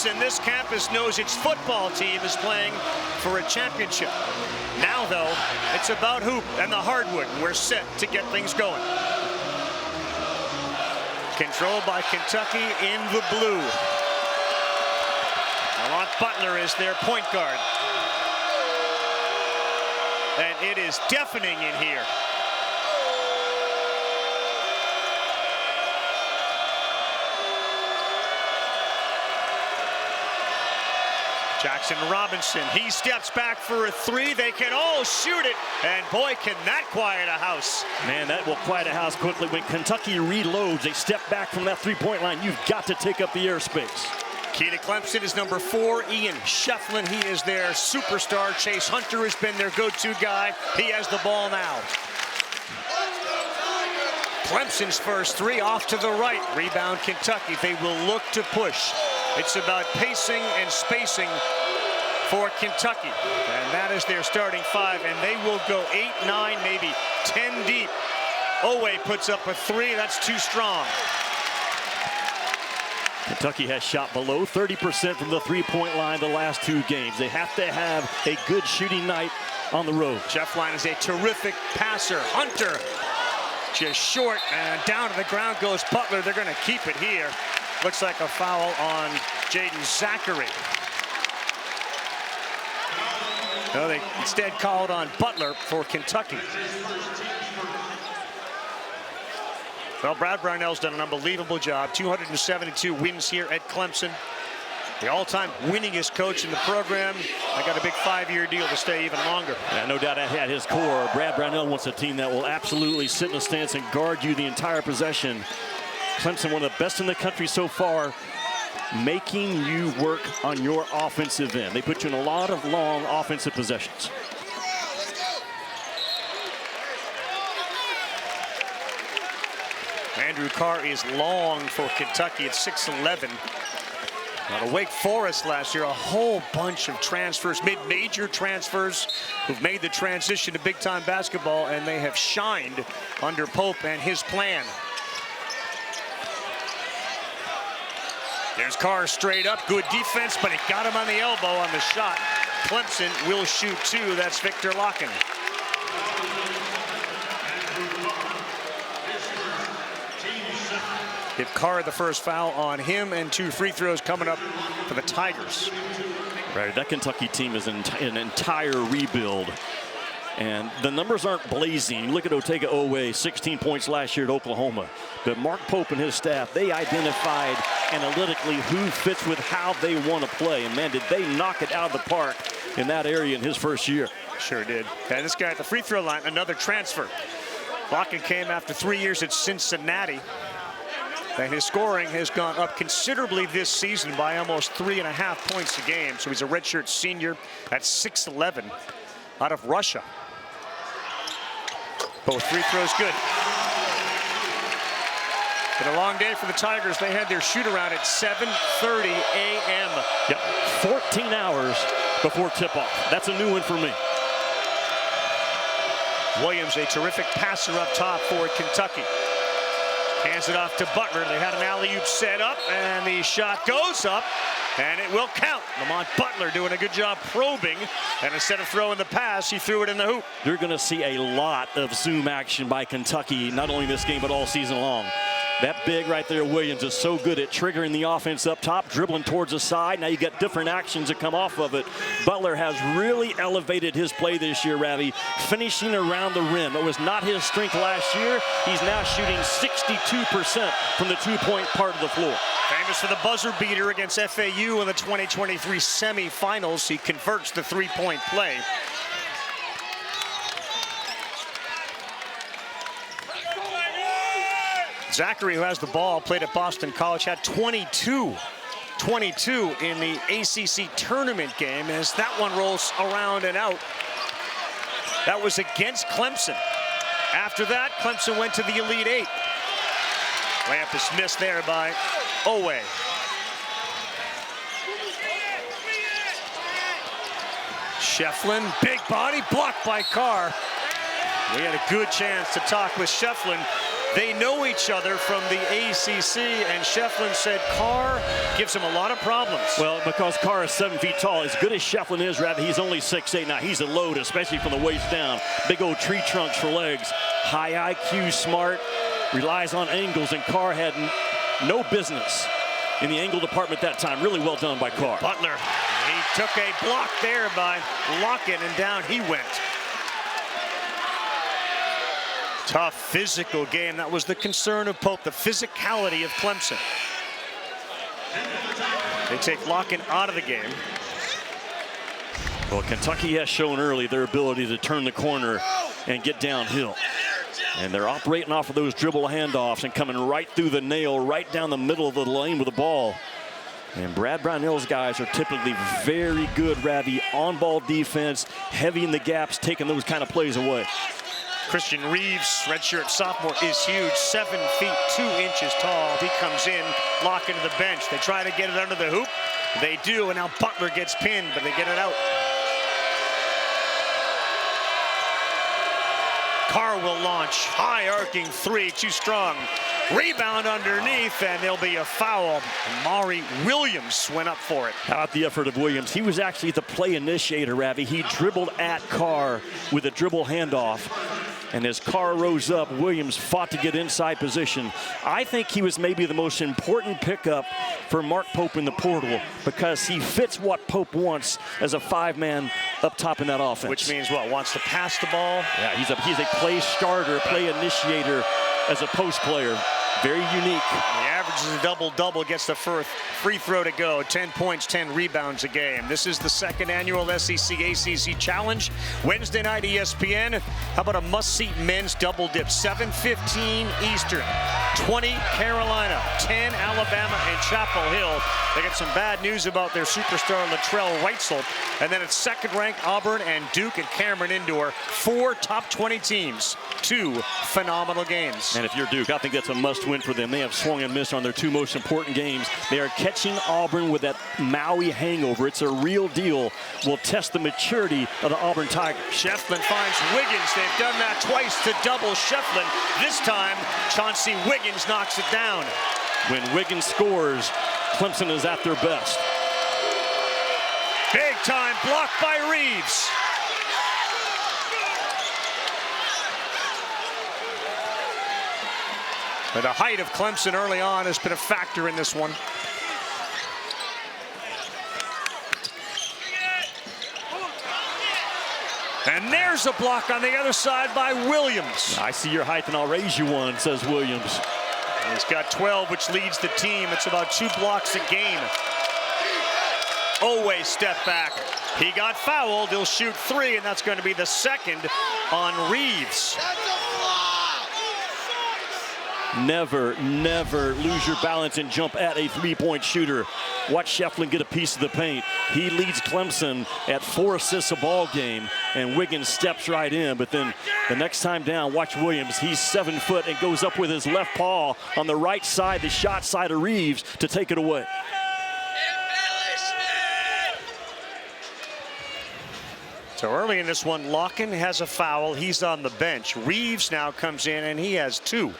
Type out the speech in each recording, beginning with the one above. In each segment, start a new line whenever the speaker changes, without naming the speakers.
Clemson, this campus knows its football team is playing for a championship. Now, though, it's about hoop and the hardwood. We're set to get things going. Controlled by Kentucky in the blue. Lamont Butler is their point guard. And it is deafening in here. Jackson Robinson, he steps back for a three. They can all shoot it, and boy, can that quiet a house.
Man, that will quiet a house quickly. When Kentucky reloads, they step back from that three-point line. You've got to take up the airspace.
Key to Clemson is number 4, Ian Schieffelin. He is their superstar. Chase Hunter has been their go-to guy. He has the ball now. Clemson's first three off to the right. Rebound Kentucky. They will look to push. It's about pacing and spacing for Kentucky. And that is their starting 5. And they will go 8, 9, maybe 10 deep. Owe puts up a 3. That's too strong.
Kentucky has shot below 30% from the three-point line the last 2 games. They have to have a good shooting night on the road.
Schieffelin is a terrific passer. Hunter just short, and down to the ground goes Butler. They're going to keep it here. Looks like a foul on Jaeden Zackery. No, they instead called on Butler for Kentucky. Well, Brad Brownell's done an unbelievable job. 272 wins here at Clemson. The all-time winningest coach in the program. I got a big 5-year deal to stay even longer.
Yeah, no doubt at his core, Brad Brownell wants a team that will absolutely sit in the stance and guard you the entire possession. Clemson, one of the best in the country so far, making you work on your offensive end. They put you in a lot of long offensive possessions.
Andrew Carr is long for Kentucky at 6'11". Out of Wake Forest last year, a whole bunch of transfers, mid-major transfers, who've made the transition to big-time basketball, and they have shined under Pope and his plan. There's Carr straight up, good defense, but it got him on the elbow on the shot. Clemson will shoot 2. That's Victor Locken. Give Carr the first foul on him, and 2 free throws coming up for the Tigers.
Right, that Kentucky team is an entire rebuild. And the numbers aren't blazing. Look at Otega Owe, 16 points last year at Oklahoma. But Mark Pope and his staff, they identified analytically who fits with how they want to play. And man, did they knock it out of the park in that area in his first year.
Sure did. And this guy at the free throw line, another transfer. Locken came after 3 years at Cincinnati. And his scoring has gone up considerably this season by almost 3.5 points a game. So he's a redshirt senior at 6'11", out of Russia. Both free throws good. Been a long day for the Tigers. They had their shoot around at 7:30 a.m.
Yep, 14 hours before tip-off. That's a new one for me.
Williams, a terrific passer up top for Kentucky. Hands it off to Butler. They had an alley-oop set up, and the shot goes up, and it will count. Lamont Butler doing a good job probing, and instead of throwing the pass, he threw it in the hoop.
You're going to see a lot of zoom action by Kentucky, not only this game, but all season long. That big right there, Williams, is so good at triggering the offense up top, dribbling towards the side. Now you get different actions that come off of it. Butler has really elevated his play this year, Ravi, finishing around the rim. It was not his strength last year. He's now shooting 62% from the two-point part of the floor.
Famous for the buzzer beater against FAU in the 2023 semifinals. He converts the three-point play. Zackery, who has the ball, played at Boston College, had 22 in the ACC tournament game as that one rolls around and out. That was against Clemson. After that, Clemson went to the Elite Eight. Layup is missed there by Owe. Schieffelin, big body, blocked by Carr. We had a good chance to talk with Schieffelin. They know each other from the ACC, and Schieffelin said Carr gives him a lot of problems.
Well, because Carr is 7 feet tall, as good as Schieffelin is, rather, he's only 6'8". Now, he's a load, especially from the waist down. Big old tree trunks for legs. High IQ, smart, relies on angles, and Carr had no business in the angle department that time. Really well done by Carr.
Butler, he took a block there by Lockett, and down he went. Tough physical game. That was the concern of Pope, the physicality of Clemson. They take Lockett out of the game.
Well, Kentucky has shown early their ability to turn the corner and get downhill. And they're operating off of those dribble handoffs and coming right through the nail, right down the middle of the lane with the ball. And Brad Brownell's guys are typically very good, Ravi, on-ball defense, heavy in the gaps, taking those kind of plays away.
Christian Reeves, redshirt sophomore, is huge, 7 feet 2 inches tall. He comes in, Lockett to the bench. They try to get it under the hoop. They do, and now Butler gets pinned, but they get it out. Carr will launch, high arcing three, too strong. Rebound underneath, and there'll be a foul. Maury Williams went up for it.
How about the effort of Williams? He was actually the play initiator, Ravi. He dribbled at Carr with a dribble handoff. And as Carr rose up, Williams fought to get inside position. I think he was maybe the most important pickup for Mark Pope in the portal because he fits what Pope wants as a 5-man up top in that offense.
Which means what? Wants to pass the ball?
Yeah, he's a play starter, play initiator as a post player. Very unique.
He averages a double-double, gets the first free throw to go. 10 points, 10 rebounds a game. This is the second annual SEC ACC Challenge. Wednesday night, ESPN. How about a must-see men's double dip? 7:15 Eastern, 20 Carolina, 10 Alabama, and Chapel Hill. They get some bad news about their superstar Latrell Wrightsell. And then it's second-ranked Auburn and Duke and Cameron Indoor. 4 top 20 teams. 2 phenomenal games.
And if you're Duke, I think that's a must-win for them. They have swung and missed on their 2 most important games. They are catching Auburn with that Maui hangover. It's a real deal. Will test the maturity of the Auburn Tigers.
Schieffelin finds Wiggins. They've done that twice to double Schieffelin. This time, Chauncey Wiggins knocks it down.
When Wiggins scores, Clemson is at their best.
Big time block by Reeves. The height of Clemson early on has been a factor in this one. And there's a block on the other side by Williams.
I see your height and I'll raise you one, says Williams.
And he's got 12, which leads the team. It's about 2 blocks a game. Owe step back. He got fouled. He'll shoot 3, and that's going to be the second on Reeves.
Never, never lose your balance and jump at a 3-point shooter. Watch Schieffelin get a piece of the paint. He leads Clemson at 4 assists a ball game, and Wiggins steps right in. But then the next time down, watch Williams. He's 7 foot and goes up with his left paw on the right side, the shot side of Reeves, to take it away.
So early in this one, Locken has a foul. He's on the bench. Reeves now comes in, and he has 2.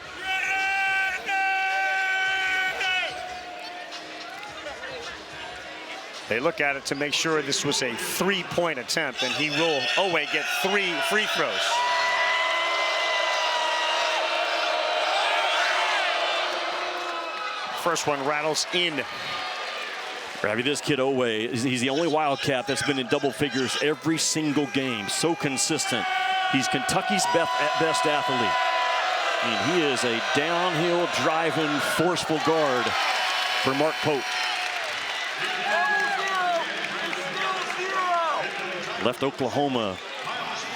They look at it to make sure this was a 3-point attempt, and he will, get 3 free throws. First one rattles in.
Ravi, this kid Owe, he's the only Wildcat that's been in double figures every single game. So consistent. He's Kentucky's best athlete. And he is a downhill, driving, forceful guard for Mark Pope. Left Oklahoma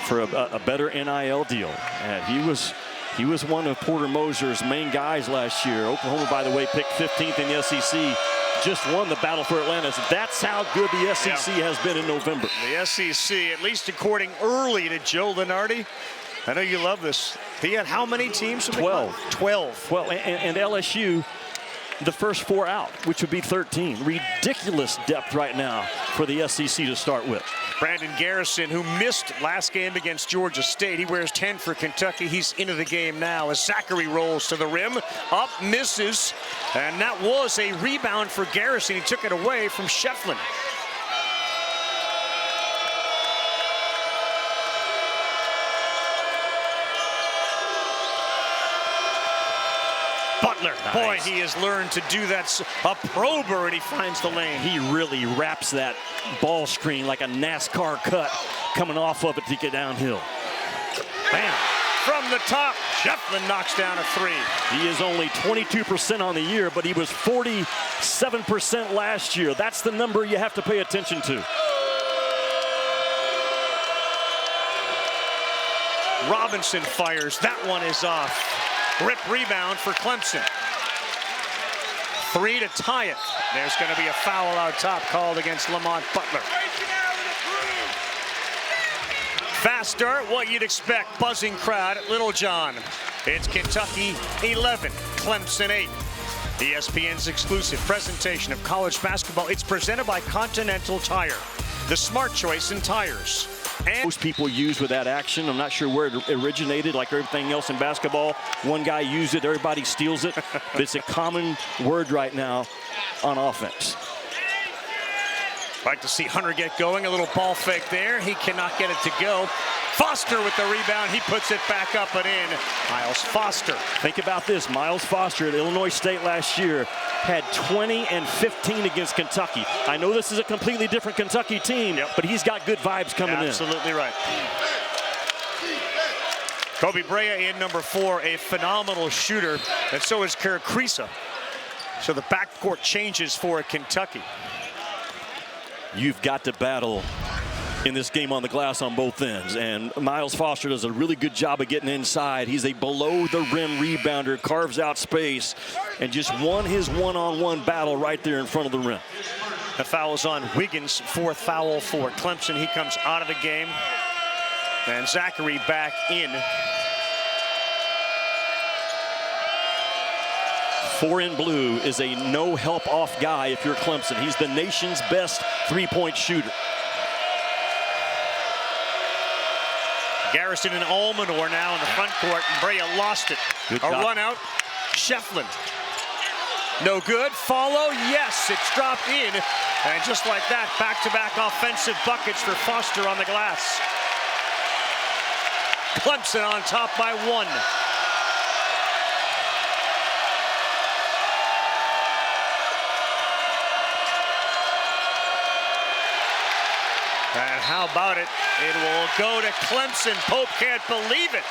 for a better NIL deal. And he was one of Porter Moser's main guys last year. Oklahoma, by the way, picked 15th in the SEC. Just won the battle for Atlantis. That's how good the SEC has been in November.
The SEC, at least according early to Joe Lunardi. I know you love this. He had how many teams?
12.
12.
Well, and LSU, the first 4 out, which would be 13. Ridiculous depth right now for the SEC to start with.
Brandon Garrison, who missed last game against Georgia State. He wears 10 for Kentucky. He's into the game now as Zackery rolls to the rim. Up, misses. And that was a rebound for Garrison. He took it away from Schieffelin. Butler, nice. Boy, he has learned to do that. A prober, and he finds the lane.
He really wraps that ball screen like a NASCAR cut coming off of it to get downhill.
Bam. From the top, Schieffelin knocks down a three.
He is only 22% on the year, but he was 47% last year. That's the number you have to pay attention to.
Robinson fires. That one is off. Rip rebound for Clemson. 3 to tie it. There's going to be a foul out top called against Lamont Butler. Fast start, what you'd expect. Buzzing crowd at Littlejohn. It's Kentucky 11, Clemson 8. ESPN's exclusive presentation of college basketball. It's presented by Continental Tire, the smart choice in tires. And
most people use with that action. I'm not sure where it originated, like everything else in basketball. One guy used it, everybody steals it. But it's a common word right now on offense.
Like to see Hunter get going. A little ball fake there. He cannot get it to go. Foster with the rebound. He puts it back up and in. Miles Foster.
Think about this. Miles Foster at Illinois State last year had 20 and 15 against Kentucky. I know this is a completely different Kentucky team, but he's got good vibes coming in.
Absolutely right. Kobe Brea in number 4, a phenomenal shooter, and so is Kerr Kriisa. So the backcourt changes for Kentucky.
You've got to battle in this game on the glass on both ends, and Miles Foster does a really good job of getting inside. He's a below-the-rim rebounder, carves out space, and just won his one-on-one battle right there in front of the rim.
The foul is on Wiggins, 4th foul for Clemson. He comes out of the game, and Zackery back in.
4 in blue is a no-help off guy if you're Clemson. He's the nation's best three-point shooter.
Garrison and Almanor now in the front court, and Brea lost it. A run out. Schieffelin. No good. Follow. Yes, it's dropped in. And just like that, back-to-back offensive buckets for Foster on the glass. Clemson on top by 1. And how about it? It will go to Clemson. Pope can't believe it.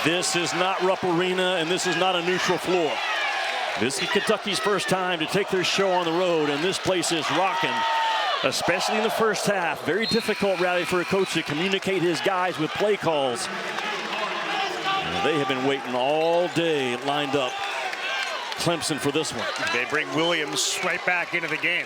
This is not Rupp Arena, and this is not a neutral floor. This is Kentucky's first time to take their show on the road, and this place is rocking, especially in the first half. Very difficult rally for a coach to communicate his guys with play calls. And they have been waiting all day lined up. Clemson for this one.
They bring Williams right back into the game.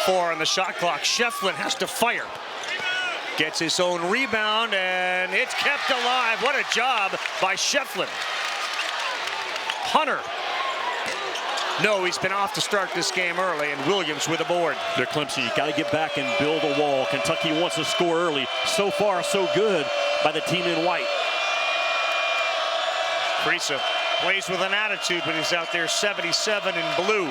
Four on the shot clock. Schieffelin has to fire. Gets his own rebound, and it's kept alive. What a job by Schieffelin. Hunter. No, he's been off to start this game early, and Williams with a board.
They're Clemson. You got to get back and build a wall. Kentucky wants to score early. So far, so good by the team in white.
Kriisa plays with an attitude, but he's out there 77 in blue.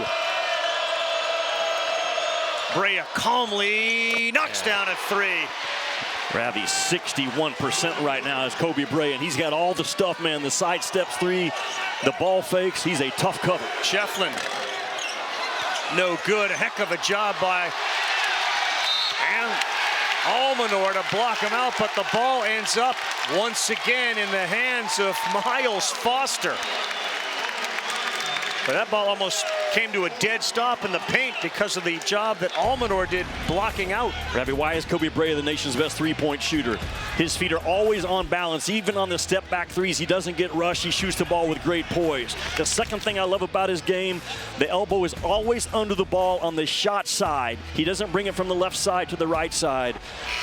Brea calmly knocks down a 3.
Ravi 61% right now is Kobe Brea, and he's got all the stuff, man. The side steps 3, the ball fakes. He's a tough cover.
Schieffelin, no good. A heck of a job by Almanor to block him out, but the ball ends up once again in the hands of Miles Foster. But that ball almost came to a dead stop in the paint because of the job that Almanor did blocking out.
Rabbi, why is Kobe Brea the nation's best three-point shooter? His feet are always on balance. Even on the step-back threes, he doesn't get rushed. He shoots the ball with great poise. The second thing I love about his game, the elbow is always under the ball on the shot side. He doesn't bring it from the left side to the right side.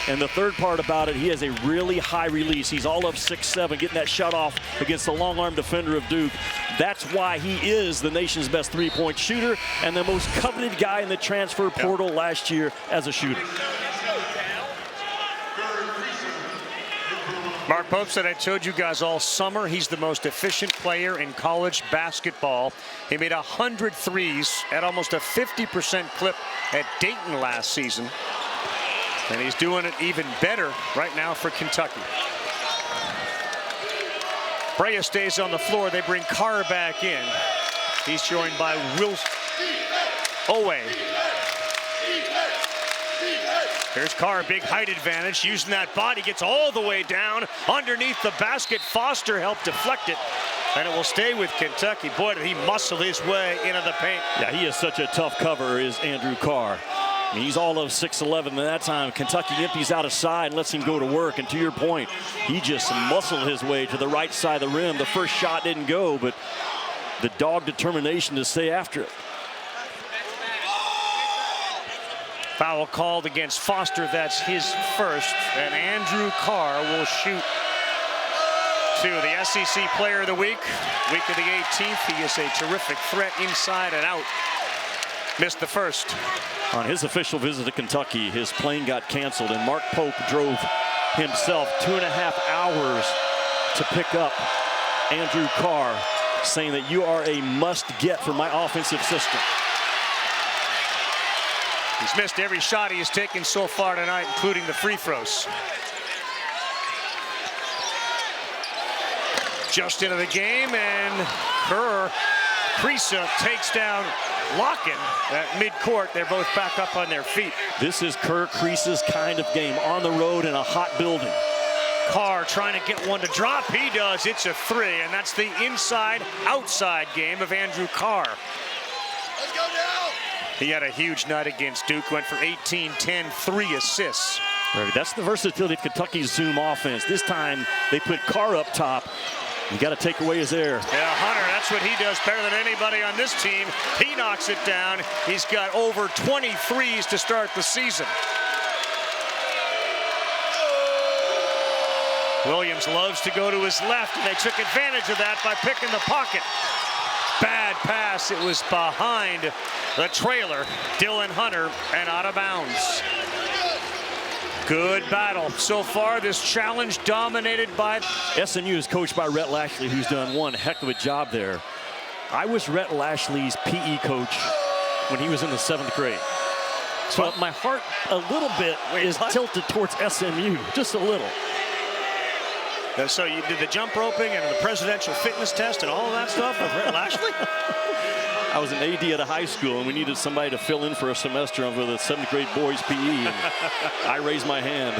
And the third part about it, he has a really high release. He's all of 6'7", getting that shot off against the long-arm defender of Duke. That's why he is the nation's best three-point shooter and the most coveted guy in the transfer portal last year as a shooter.
Mark Pope said, I told you guys all summer, he's the most efficient player in college basketball. He made 100 threes at almost a 50% clip at Dayton last season. And he's doing it even better right now for Kentucky. Brea stays on the floor. They bring Carr back in. He's joined by Owe. Here's Carr, big height advantage, using that body, gets all the way down underneath the basket. Foster helped deflect it, and it will stay with Kentucky. Boy, did he muscle his way into the paint.
Yeah, he is such a tough cover, is Andrew Carr. I mean, he's all of 6'11", and that time Kentucky empties out of side and lets him go to work. And to your point, he just muscled his way to the right side of the rim. The first shot didn't go, but the dog determination to stay after it.
Foul called against Foster. That's his first. And Andrew Carr will shoot to the SEC Player of the Week of the 18th. He is a terrific threat inside and out. Missed the first.
On his official visit to Kentucky, his plane got canceled, and Mark Pope drove himself 2.5 hours to pick up Andrew Carr, saying that you are a must-get for my offensive system.
He's missed every shot he has taken so far tonight, including the free throws. Just into the game, and Krisa takes down Locken at midcourt. They're both back up on their feet.
This is Kerr Krisa's kind of game, on the road in a hot building.
Carr trying to get one to drop. He does. It's a three, and that's the inside-outside game of Andrew Carr.
Let's go now.
He had a huge night against Duke, went for 18, 10, 3 assists.
Right, that's the versatility of Kentucky's Zoom offense. This time they put Carr up top. You got to take away his air.
Yeah, Hunter, that's what he does better than anybody on this team. He knocks it down. He's got over 20 threes to start the season. Williams loves to go to his left, and they took advantage of that by picking the pocket. Bad pass. It was behind the trailer, Dylan Hunter, and out of bounds. Good battle. So far, this challenge dominated by...
SMU is coached by Rhett Lashley, who's done one heck of a job there. I was Rhett Lashley's PE coach when he was in the 7th grade. So my heart a little bit is tilted towards SMU, just a little.
So you did the jump roping and the presidential fitness test and all of that stuff with Rhett Lashley?
I was an AD at a high school, and we needed somebody to fill in for a semester for the 7th grade boys PE, and I raised my hand.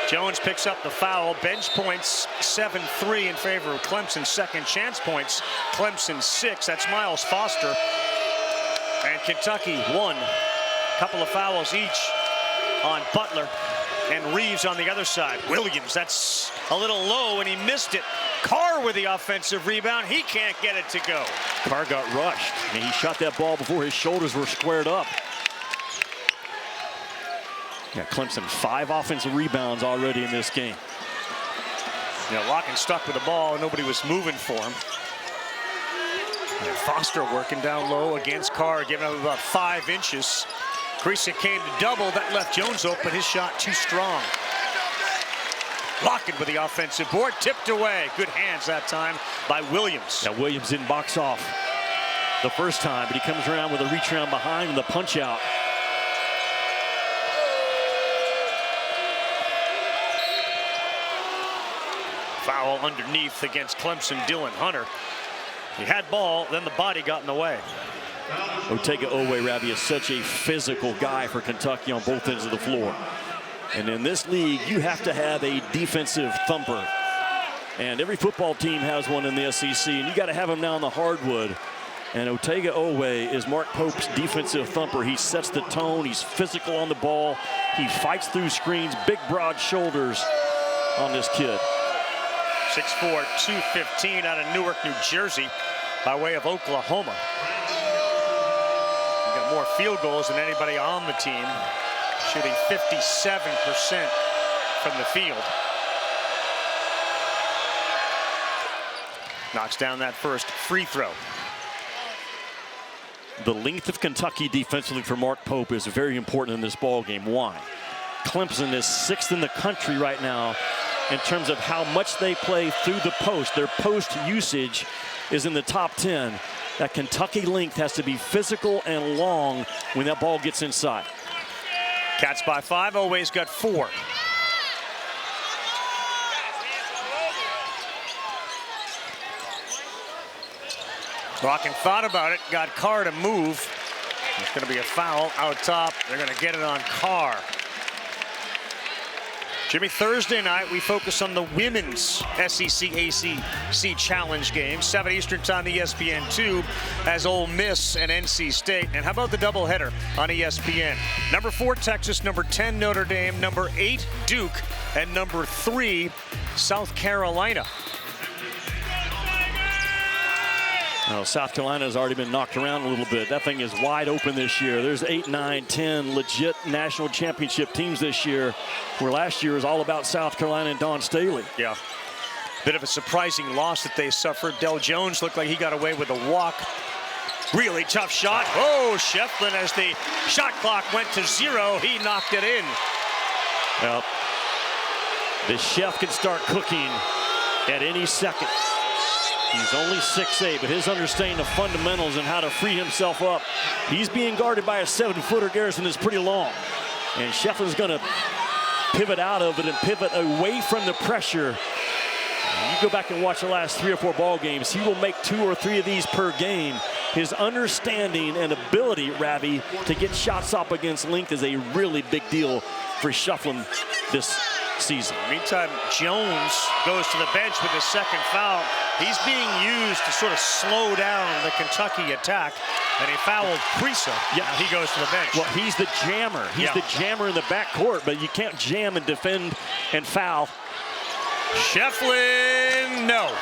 Jones picks up the foul. Bench points 7-3 in favor of Clemson. Second chance points, Clemson 6. That's Miles Foster. And Kentucky 1. Couple of fouls each on Butler and Reeves on the other side. Williams, that's a little low, and he missed it. Carr with the offensive rebound. He can't get it to go.
Carr got rushed, and he shot that ball before his shoulders were squared up. Yeah, Clemson 5 offensive rebounds already in this game.
Yeah, Locken stuck with the ball, and nobody was moving for him. And Foster working down low against Carr, giving him about 5 inches. Krisa came to double. That left Jones open. His shot too strong. Locken with the offensive board, tipped away. Good hands that time by Williams.
Now Williams didn't box off the first time, but he comes around with a reach around behind and the punch out.
Foul underneath against Clemson, Dylan Hunter. He had ball, then the body got in the way.
Otega Owe-Rabi is such a physical guy for Kentucky on both ends of the floor. And in this league, you have to have a defensive thumper. And every football team has one in the SEC, and you got to have him now on the hardwood. And Otega Owe is Mark Pope's defensive thumper. He sets the tone. He's physical on the ball. He fights through screens, big, broad shoulders on this kid.
6'4", 215 out of Newark, New Jersey, by way of Oklahoma. He got more field goals than anybody on the team, shooting 57% from the field. Knocks down that first free throw.
The length of Kentucky defensively for Mark Pope is very important in this ball game. Why? Clemson is 6th in the country right now in terms of how much they play through the post. Their post usage is in the top 10. That Kentucky length has to be physical and long when that ball gets inside.
Cats by 5, Owe's got 4. Brocken thought about it, got Carr to move. It's going to be a foul out top. They're going to get it on Carr. Jimmy, Thursday night we focus on the women's SEC ACC Challenge game. 7 Eastern time, ESPN2 as Ole Miss and NC State. And how about the doubleheader on ESPN? Number 4 Texas, number 10 Notre Dame, number 8 Duke, and number 3 South Carolina.
Well, South Carolina has already been knocked around a little bit. That thing is wide open this year. There's 8, 9, 10 legit national championship teams this year, where last year was all about South Carolina and Dawn Staley.
Yeah. Bit of a surprising loss that they suffered. Del Jones looked like he got away with a walk. Really tough shot. Oh, Schieffelin, as the shot clock went to 0, he knocked it in.
Well, the chef can start cooking at any second. He's only 6'8", but his understanding of fundamentals and how to free himself up. He's being guarded by a 7-footer. Garrison is pretty long. And Schieffelin's going to pivot out of it and pivot away from the pressure. You go back and watch the last 3 or 4 ball games. He will make 2 or 3 of these per game. His understanding and ability, Ravi, to get shots up against length is a really big deal for Schieffelin this season.
Meantime, Jones goes to the bench with his second foul. He's being used to sort of slow down the Kentucky attack, and he fouled Prisa. Yeah, now he goes to the bench.
Well, he's the jammer. He's the jammer in the backcourt, but you can't jam and defend and foul.
Schieffelin, no.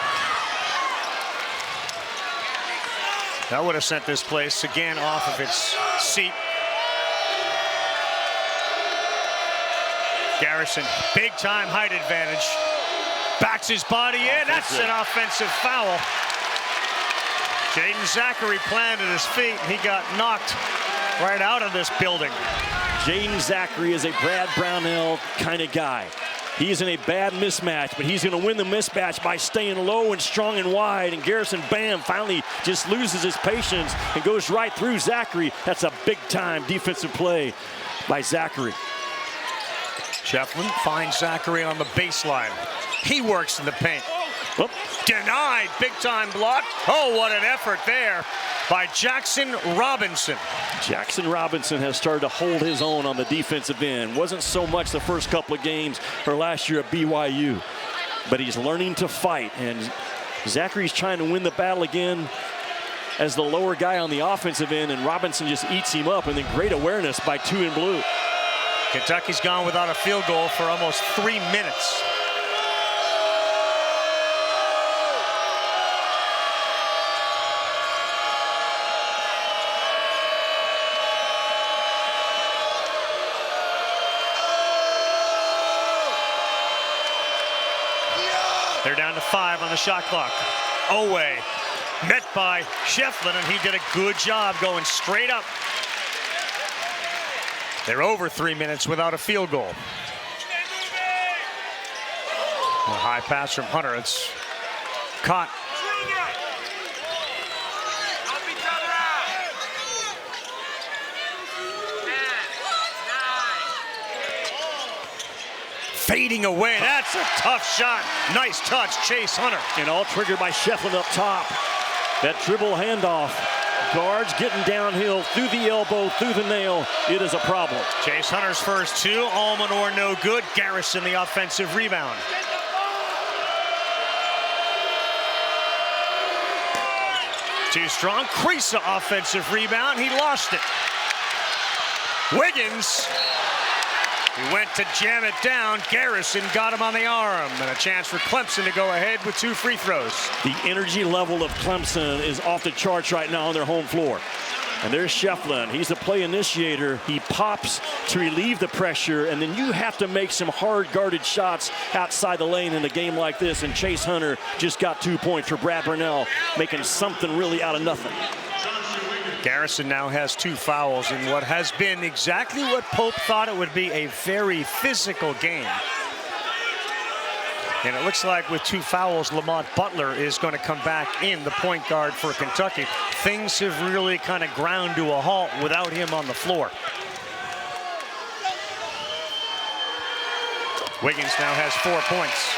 That would have sent this place again off of its seat. Garrison, big time height advantage. Backs his body in. That's an offensive foul. Jaeden Zackery planted his feet. He got knocked right out of this building.
Jaeden Zackery is a Brad Brownell kind of guy. He's in a bad mismatch, but he's going to win the mismatch by staying low and strong and wide. And Garrison, bam, finally just loses his patience and goes right through Zackery. That's a big-time defensive play by Zackery.
Schieffelin finds Zackery on the baseline. He works in the paint.
Whoop.
Denied, big-time block. Oh, what an effort there by Jackson Robinson.
Jackson Robinson has started to hold his own on the defensive end. Wasn't so much the first couple of games or last year at BYU, but he's learning to fight, and Zackery's trying to win the battle again as the lower guy on the offensive end, and Robinson just eats him up, and then great awareness by 2 in blue.
Kentucky's gone without a field goal for almost 3 minutes. They're down to 5 on the shot clock. Owe met by Schieffelin, and he did a good job going straight up. They're over 3 minutes without a field goal. A high pass from Hunter. It's caught. Fading away. That's a tough shot. Nice touch, Chase Hunter.
And all triggered by Schieffelin up top. That dribble handoff. Guards getting downhill through the elbow, through the nail. It is a problem.
Chase Hunter's first 2. Almanor no good. Garrison the offensive rebound. Too strong. Creasa offensive rebound. He lost it. Wiggins. He went to jam it down. Garrison got him on the arm. And a chance for Clemson to go ahead with 2 free throws.
The energy level of Clemson is off the charts right now on their home floor. And there's Schieffelin. He's the play initiator. He pops to relieve the pressure, and then you have to make some hard-guarded shots outside the lane in a game like this. And Chase Hunter just got 2 points for Brad Brownell, making something really out of nothing.
Garrison now has 2 fouls in what has been exactly what Pope thought it would be, a very physical game. And it looks like with 2 fouls, Lamont Butler is going to come back in, the point guard for Kentucky. Things have really kind of ground to a halt without him on the floor. Wiggins now has 4 points.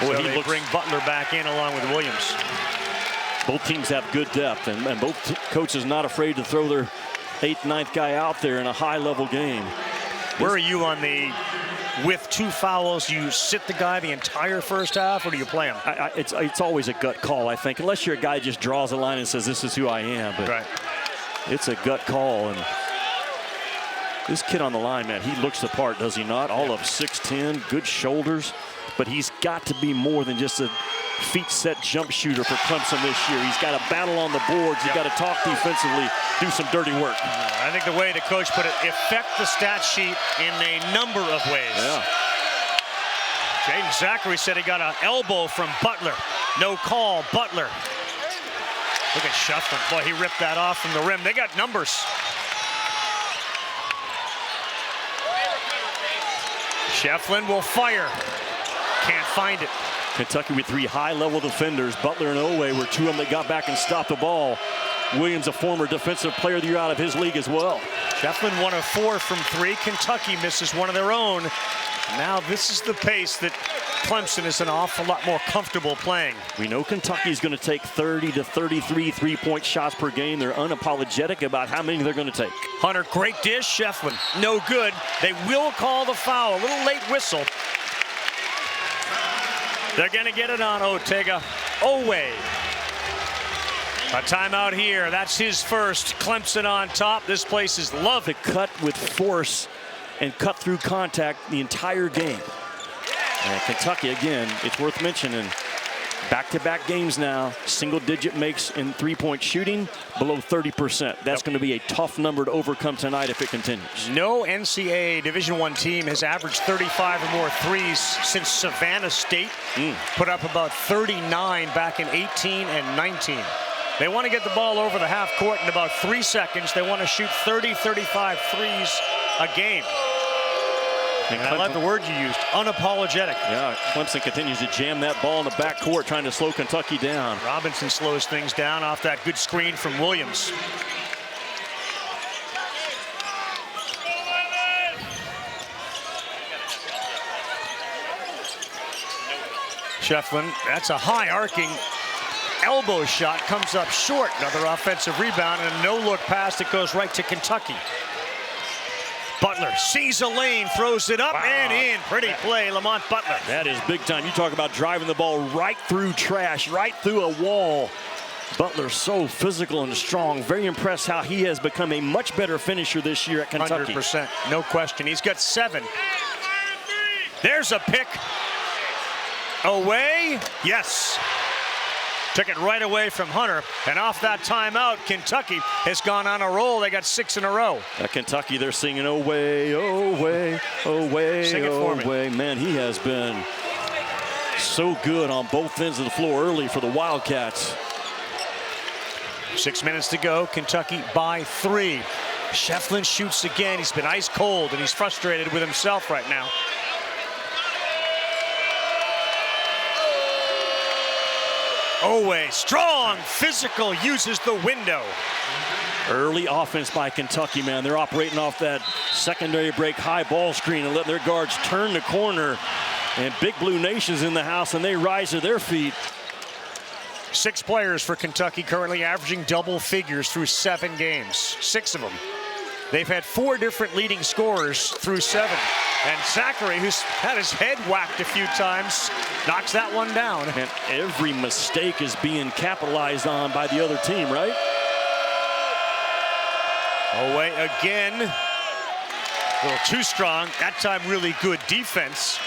Boy,
So they bring Butler back in along with Williams.
Both teams have good depth, and both coaches not afraid to throw their 8th, 9th guy out there in a high-level game.
Where are you on the, with 2 fouls, you sit the guy the entire first half, or do you play him?
It's always a gut call, I think, unless you're a guy who just draws a line and says, this is who I am. But
right.
It's a gut call, and this kid on the line, man, he looks the part, does he not? All of 6'10", good shoulders, but he's got to be more than just a feet-set jump shooter for Clemson this year. He's got to battle on the boards. He's got to talk defensively, do some dirty work.
I think the way the coach put it, affect the stat sheet in a number of ways.
Yeah.
Jaeden Zackery said he got an elbow from Butler. No call, Butler. Look at Schieffelin. Boy, he ripped that off from the rim. They got numbers. Schieffelin will fire. Can't find it.
Kentucky with 3 high-level defenders. Butler and Owe were 2 of them that got back and stopped the ball. Williams, a former defensive player of the year out of his league as well.
Schieffelin 1 of 4 from 3. Kentucky misses one of their own. Now this is the pace that Clemson is an awful lot more comfortable playing.
We know Kentucky's going to take 30 to 33 3-point shots per game. They're unapologetic about how many they're going to take.
Hunter, great dish. Schieffelin, no good. They will call the foul. A little late whistle. They're going to get it on Ortega. Owe. A timeout here. That's his first. Clemson on top. This place is love.
To cut with force and cut through contact the entire game. And Kentucky, again, it's worth mentioning, back-to-back games now, single-digit makes in 3-point shooting, below 30%. That's going to be a tough number to overcome tonight if it continues.
No NCAA Division I team has averaged 35 or more threes since Savannah State put up about 39 back in 18 and 19. They want to get the ball over the half court in about 3 seconds. They want to shoot 30, 35 threes a game. And I love the word you used, unapologetic.
Yeah, Clemson continues to jam that ball in the backcourt, trying to slow Kentucky down.
Robinson slows things down off that good screen from Williams. Schieffelin, that's a high arcing elbow shot, comes up short. Another offensive rebound and a no-look pass that goes right to Kentucky. Butler sees a lane, throws it up and in. Pretty play, Lamont Butler.
That is big time. You talk about driving the ball right through trash, right through a wall. Butler so physical and strong. Very impressed how he has become a much better finisher this year at Kentucky.
100%, no question. He's got 7. There's a pick. Away, yes. Took it right away from Hunter, and off that timeout, Kentucky has gone on a roll. They got 6 in a row.
At Kentucky, they're singing "Away, away, away,
Sing it for
away." Man, he has been so good on both ends of the floor early for the Wildcats.
6 minutes to go. Kentucky by 3. Schieffelin shoots again. He's been ice cold, and he's frustrated with himself right now. Owe, strong, physical, uses the window.
Early offense by Kentucky, man. They're operating off that secondary break high ball screen and letting their guards turn the corner. And Big Blue Nation's in the house, and they rise to their feet.
6 players for Kentucky currently averaging double figures through 7 games. 6 of them. They've had 4 different leading scorers through 7. And Zackery, who's had his head whacked a few times, knocks that one down.
And every mistake is being capitalized on by the other team, right?
Away again. A little too strong. That time really good defense.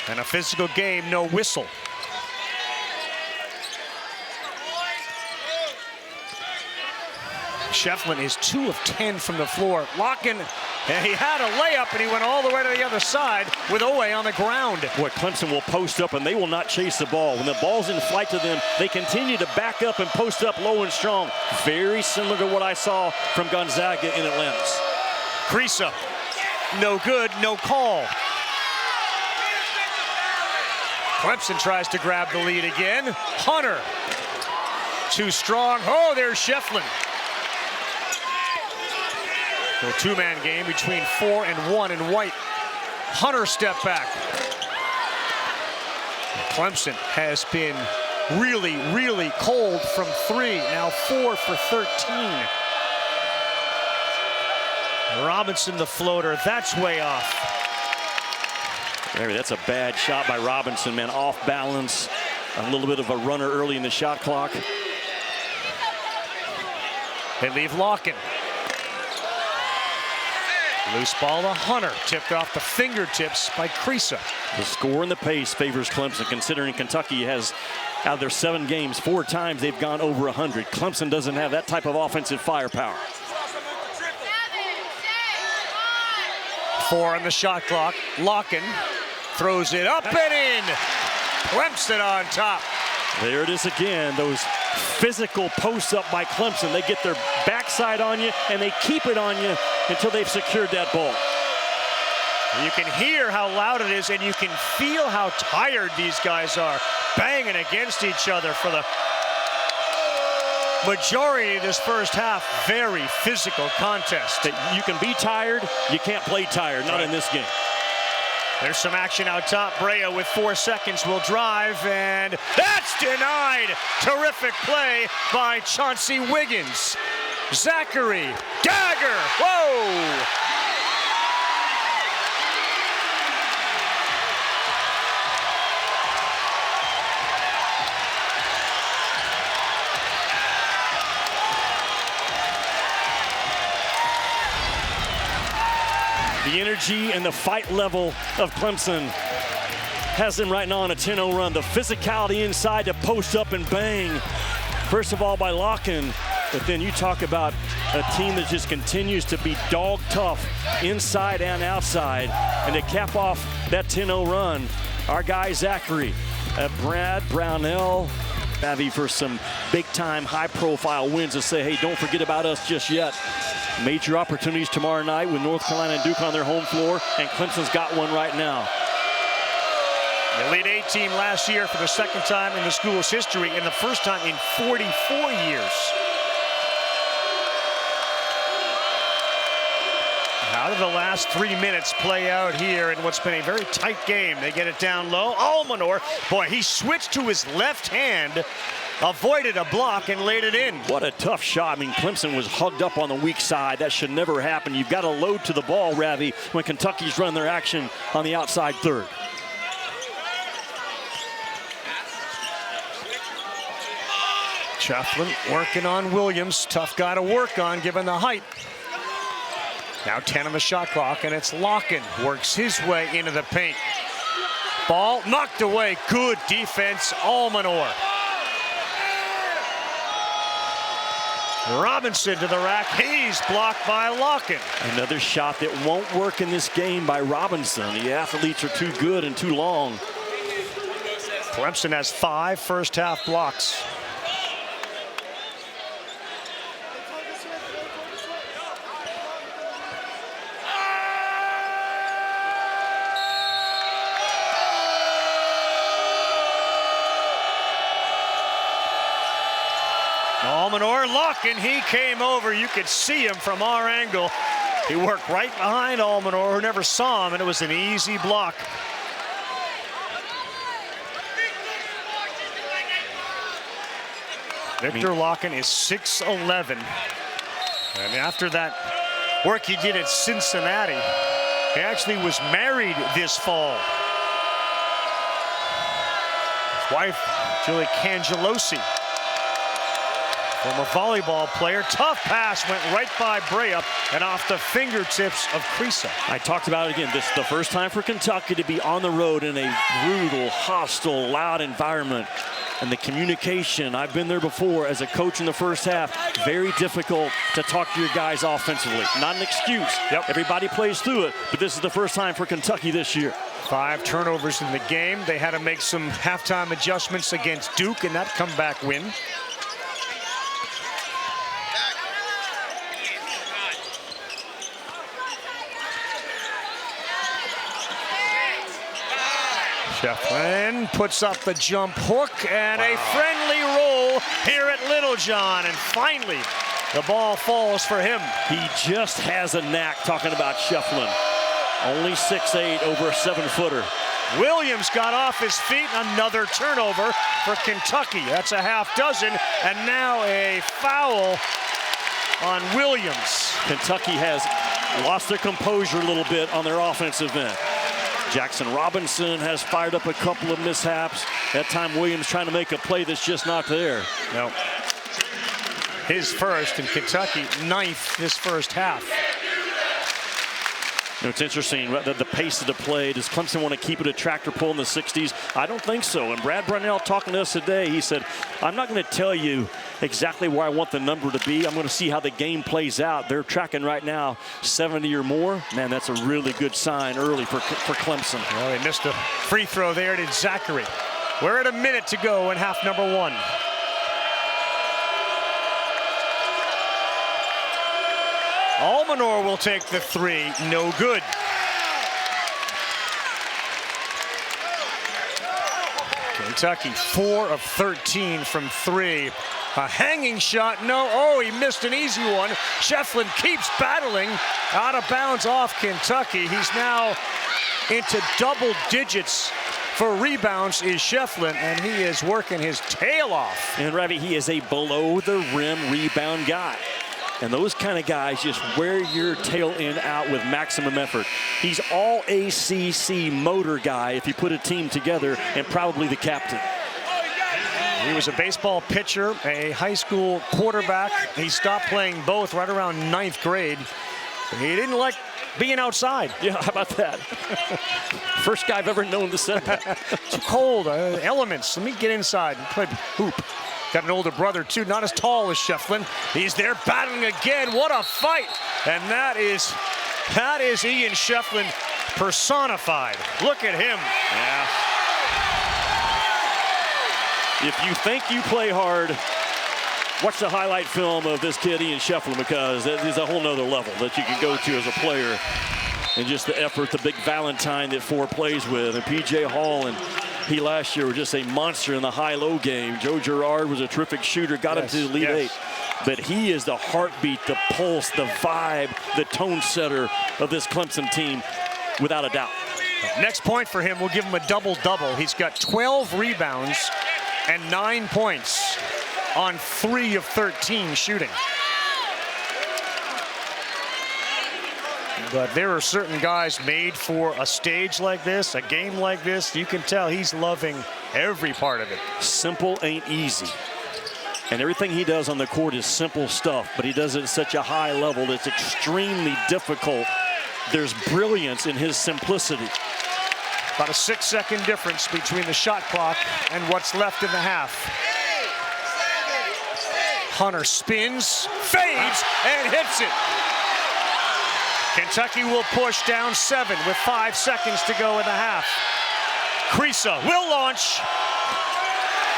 And a physical game, no whistle. Schieffelin is 2 of 10 from the floor. Larkin, he had a layup and he went all the way to the other side with Owe on the ground.
Boy, Clemson will post up and they will not chase the ball. When the ball's in flight to them, they continue to back up and post up low and strong. Very similar to what I saw from Gonzaga in Atlantis.
Creasa, no good, no call. Clemson tries to grab the lead again. Hunter, too strong. Oh, there's Schieffelin. A two-man game between 4 and 1 in white. Hunter step back. Clemson has been really, really cold from 3. Now 4 for 13. Robinson the floater. That's way off.
That's a bad shot by Robinson, man. Off balance. A little bit of a runner early in the shot clock.
They leave Larkin. Loose ball to Hunter, tipped off the fingertips by Creasa.
The score and the pace favors Clemson, considering Kentucky has, out of their 7 games, 4 times they've gone over 100. Clemson doesn't have that type of offensive firepower.
4 on the shot clock. Larkin throws it up and in. Clemson on top.
There it is again, those physical posts up by Clemson. They get their backside on you and they keep it on you until they've secured that ball.
You can hear how loud it is and you can feel how tired these guys are, banging against each other for the majority of this first half. Very physical contest.
That you can be tired, you can't play tired, not in this game.
There's some action out top. Brea with 4 seconds will drive, and that's denied. Terrific play by Chauncey Wiggins. Zackery, dagger, whoa!
The energy and the fight level of Clemson has them right now on a 10-0 run. The physicality inside to post up and bang. First of all by Larkin, but then you talk about a team that just continues to be dog tough inside and outside. And to cap off that 10-0 run, our guy Zackery, Brownell, for some big-time, high-profile wins to say, hey, don't forget about us just yet. Major opportunities tomorrow night with North Carolina and Duke on their home floor, and Clemson's got one right now.
The Elite 8 team last year for the 2nd time in the school's history and the 1st time in 44 years. How did the last 3 minutes play out here in what's been a very tight game? They get it down low. Almanor, boy, he switched to his left hand, avoided a block and laid it in.
What a tough shot. I mean, Clemson was hugged up on the weak side. That should never happen. You've got to load to the ball, Ravi, when Kentucky's run their action on the outside third.
Schieffelin working on Williams. Tough guy to work on given the height. Now 10 on the shot clock, and it's Larkin. Works his way into the paint. Ball knocked away. Good defense, Almanor. Robinson to the rack. He's blocked by Larkin.
Another shot that won't work in this game by Robinson. The athletes are too good and too long.
Clemson has 5 first-half blocks. Almanor, Larkin, he came over. You could see him from our angle. He worked right behind Almanor, who never saw him, and it was an easy block. Victor Larkin is 6'11". And after that work he did at Cincinnati, He actually was married this fall. His wife, Julie Cangelosi, former volleyball player. Tough pass went right by Brea and off the fingertips of Krisa.
I talked about it again. This is the first time for Kentucky to be on the road in a brutal, hostile, loud environment. And the communication, I've been there before as a coach in the first half, very difficult to talk to your guys offensively. Not an excuse.
Yep.
Everybody plays through it, but this is the first time for Kentucky this year.
5 turnovers in the game. They had to make some halftime adjustments against Duke in that comeback win. Schieffelin puts up the jump hook and a friendly roll here at Littlejohn. And finally, the ball falls for him.
He just has a knack, talking about Schieffelin. Only 6'8", over a 7-footer.
Williams got off his feet. Another turnover for Kentucky. That's a half dozen. And now a foul on Williams.
Kentucky has lost their composure a little bit on their offensive end. Jackson Robinson has fired up a couple of mishaps. That time Williams trying to make a play that's just not there.
No. His first, and Kentucky 9th this first half.
You know, it's interesting, the pace of the play. Does Clemson want to keep it a tractor pull in the 60s? I don't think so. And Brad Brownell talking to us today, he said, I'm not going to tell you exactly where I want the number to be. I'm going to see how the game plays out. They're tracking right now 70 or more. Man, that's a really good sign early for Clemson.
Well, they missed a free throw there to Zackery. We're at a minute to go in half number 1. Almanor will take the 3, no good. Kentucky 4 of 13 from 3. A hanging shot, no, oh, he missed an easy one. Schieffelin keeps battling, out of bounds off Kentucky. He's now into double digits for rebounds is Schieffelin, and he is working his tail off.
And Ravi, he is a below the rim rebound guy. And those kind of guys just wear your tail end out with maximum effort. He's all ACC motor guy if you put a team together, and probably the captain.
He was a baseball pitcher, a high school quarterback. He stopped playing both right around 9th grade. He didn't like being outside.
Yeah, how about that? First guy I've ever known to say that.
Too cold, elements. Let me get inside and play hoop. Got an older brother, too, not as tall as Schieffelin. He's there battling again. What a fight. And that is Ian Schieffelin personified. Look at him.
Yeah. If you think you play hard, watch the highlight film of this kid, Ian Schieffelin, because that is a whole nother level that you can go to as a player. And just the effort, the big Valentine that Ford plays with. And P.J. Hall and he last year were just a monster in the high-low game. Joe Girard was a terrific shooter, got him to the Elite Eight. But he is the heartbeat, the pulse, the vibe, the tone setter of this Clemson team, without a doubt.
Next point for him will give him a double-double. He's got 12 rebounds and 9 points on 3 of 13 shooting. But there are certain guys made for a stage like this, a game like this. You can tell he's loving every part of it.
Simple ain't easy. And everything he does on the court is simple stuff, but he does it at such a high level that's extremely difficult. There's brilliance in his simplicity.
About a 6-second difference between the shot clock and what's left in the half. Hunter spins, fades, and hits it. Kentucky will push down 7 with 5 seconds to go in the half. Krisa will launch.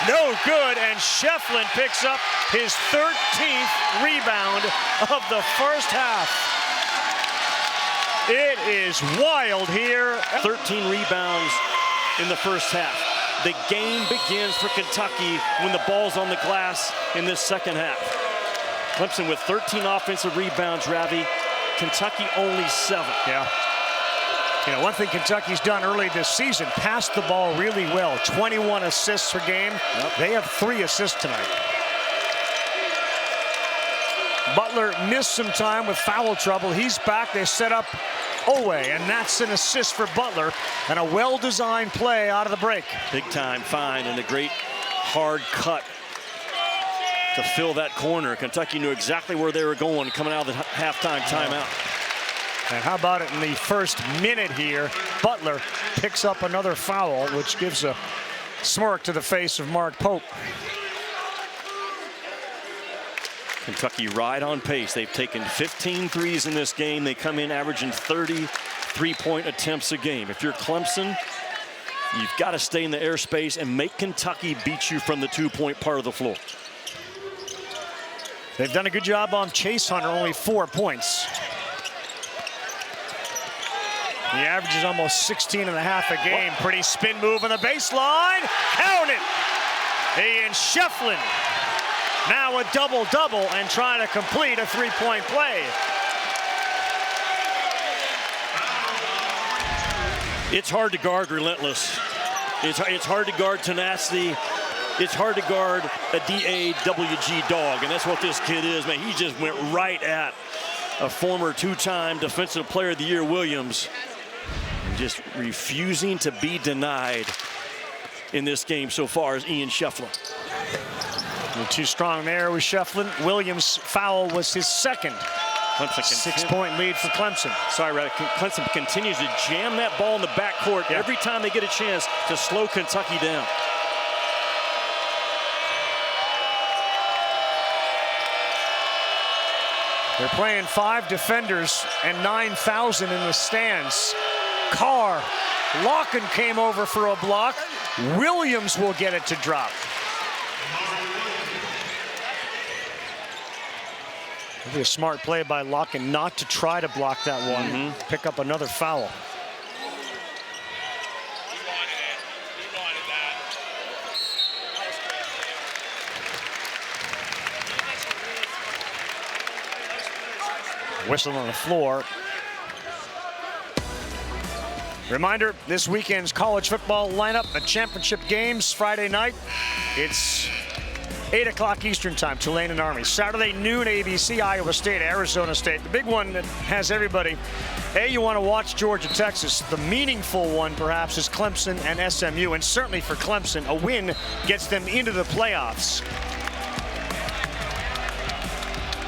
No good, and Schieffelin picks up his 13th rebound of the first half. It is wild here.
13 rebounds in the first half. The game begins for Kentucky when the ball's on the glass in this second half. Clemson with 13 offensive rebounds, Ravi. Kentucky only 7.
Yeah. You know, one thing Kentucky's done early this season, passed the ball really well. 21 assists per game. Yep. They have 3 assists tonight. Butler missed some time with foul trouble. He's back. They set up Owe, and that's an assist for Butler, and a well-designed play out of the break.
Big time find and a great hard cut to fill that corner. Kentucky knew exactly where they were going coming out of the halftime timeout.
And how about it in the first minute here? Butler picks up another foul, which gives a smirk to the face of Mark Pope.
Kentucky right on pace. They've taken 15 threes in this game. They come in averaging 30 three-point attempts a game. If you're Clemson, you've got to stay in the airspace and make Kentucky beat you from the two-point part of the floor.
They've done a good job on Chase Hunter, only 4 points. He averages almost 16 and a half a game. Pretty spin move on the baseline. Count it! Ian Schieffelin. Now a double-double and trying to complete a three-point play.
It's hard to guard relentless. It's hard to guard tenacity. It's hard to guard a DAWG dog, and that's what this kid is, man. He just went right at a former two-time Defensive Player of the Year, Williams. Just refusing to be denied in this game so far is Ian Schieffelin.
Too strong there with Schieffelin. Williams' foul was his second. 6-point lead for Clemson.
Sorry, Red. Clemson continues to jam that ball in the backcourt every time they get a chance to slow Kentucky down.
They're playing 5 defenders and 9,000 in the stands. Carr, Locken came over for a block. Williams will get it to drop. It'll be a smart play by Locken not to try to block that one. Pick up another foul. Whistle on the floor. Reminder, this weekend's college football lineup, the championship games Friday night. It's 8 o'clock Eastern time, Tulane and Army. Saturday noon, ABC, Iowa State, Arizona State. The big one that has everybody. You want to watch Georgia, Texas. The meaningful one, perhaps, is Clemson and SMU. And certainly for Clemson, a win gets them into the playoffs.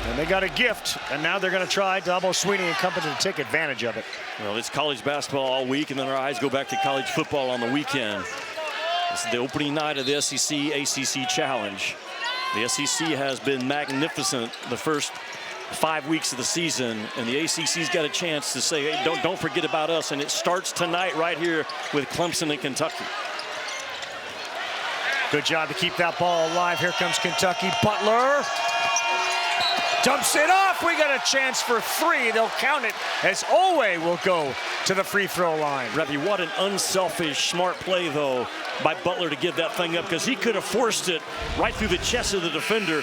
And they got a gift, and now they're going to try Dabo Swinney and company to take advantage of it.
Well, it's college basketball all week, and then our eyes go back to college football on the weekend. This is the opening night of the SEC ACC Challenge. The SEC has been magnificent the first 5 weeks of the season, and the ACC's got a chance to say, hey, don't forget about us, and it starts tonight right here with Clemson and Kentucky.
Good job to keep that ball alive. Here comes Kentucky. Butler dumps it off. We got a chance for 3. They'll count it as Owe will go to the free throw line.
Revy, what an unselfish, smart play, though, by Butler to give that thing up, because he could have forced it right through the chest of the defender,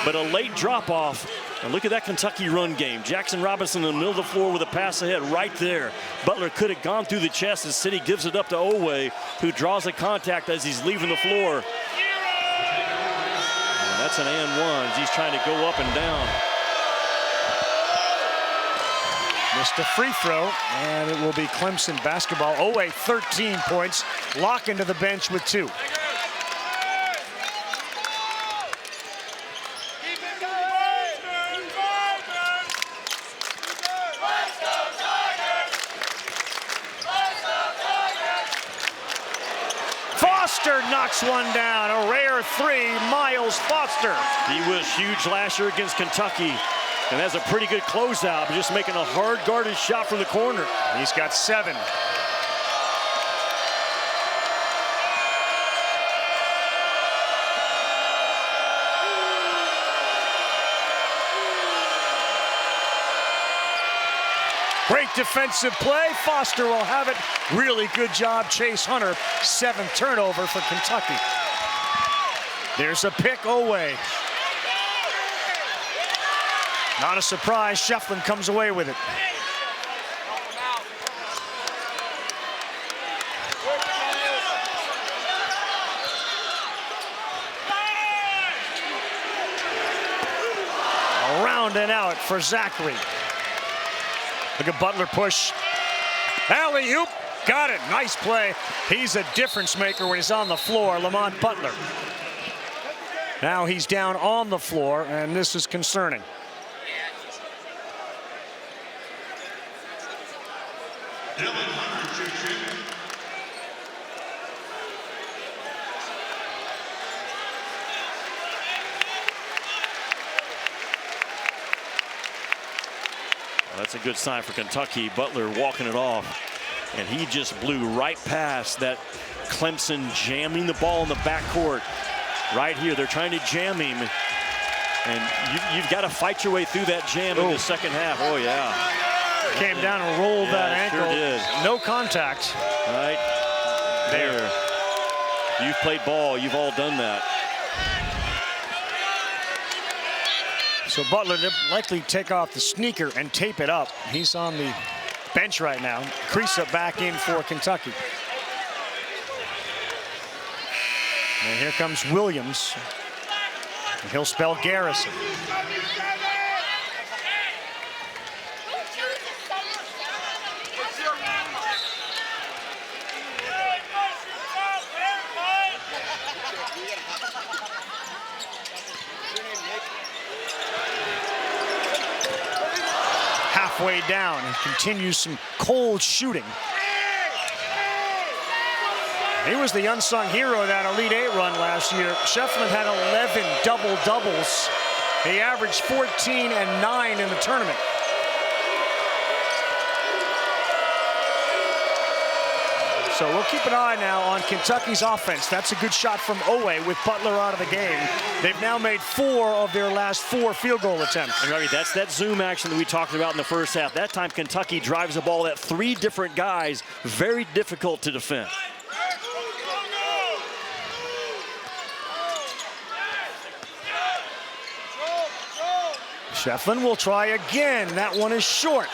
but a late drop-off. And look at that Kentucky run game. Jackson Robinson in the middle of the floor with a pass ahead right there. Butler could have gone through the chest, and City gives it up to Owe, who draws a contact as he's leaving the floor. And that's an and one as he's trying to go up and down.
Missed a free throw, and it will be Clemson basketball. Owe, 13 points. Lock into the bench with 2. Foster knocks one down. A rare 3, Miles Foster.
He was huge last year against Kentucky. And that's a pretty good closeout, just making a hard-guarded shot from the corner.
He's got 7. Great defensive play. Foster will have it. Really good job, Chase Hunter. 7th turnover for Kentucky. There's a pick Owe. Not a surprise, Schieffelin comes away with it. Around and out for Zackery. Look at Butler push. Alley-oop. Got it. Nice play. He's a difference maker when he's on the floor, Lamont Butler. Now he's down on the floor, and this is concerning.
That's a good sign for Kentucky. Butler walking it off. And he just blew right past that Clemson, jamming the ball in the backcourt. Right here, they're trying to jam him. And you've got to fight your way through that jam in the second half. Oh, yeah.
Came down and rolled that ankle.
Sure did.
No contact.
Right there. You've played ball. You've all done that.
So Butler likely take off the sneaker and tape it up. He's on the bench right now. Kriisa back in for Kentucky. And here comes Williams. And he'll spell Garrison. Halfway down and continues some cold shooting. He was the unsung hero of that Elite Eight run last year. Schieffelin had 11 double-doubles. He averaged 14 and 9 in the tournament. So we'll keep an eye now on Kentucky's offense. That's a good shot from Owe with Butler out of the game. They've now made 4 of their last 4 field goal attempts.
And Ravi, that's that zoom action that we talked about in the first half. That time Kentucky drives the ball at 3 different guys. Very difficult to defend.
Schieffelin will try again. That one is short.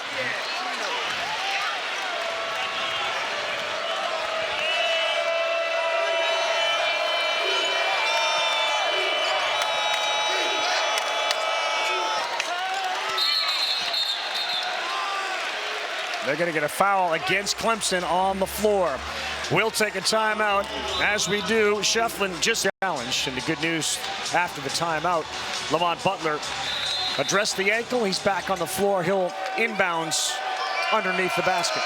They're going to get a foul against Clemson on the floor. We'll take a timeout. As we do, Schieffelin just challenged. And the good news after the timeout, Lamont Butler addressed the ankle. He's back on the floor. He'll inbounds underneath the basket.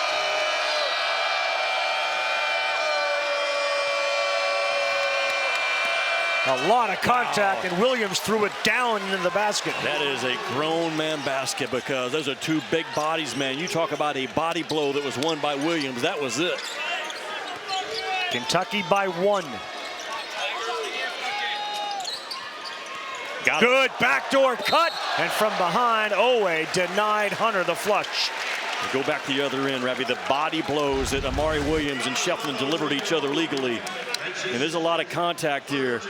A lot of contact, and Williams threw it down into the basket.
That is a grown man basket because those are 2 big bodies, man. You talk about a body blow that was won by Williams. That was it.
Kentucky by 1. Good backdoor cut, and from behind, Owe denied Hunter the flush.
Go back to the other end, Ravi. The body blows that Amari Williams and Schieffelin delivered each other legally. And there's a lot of contact here.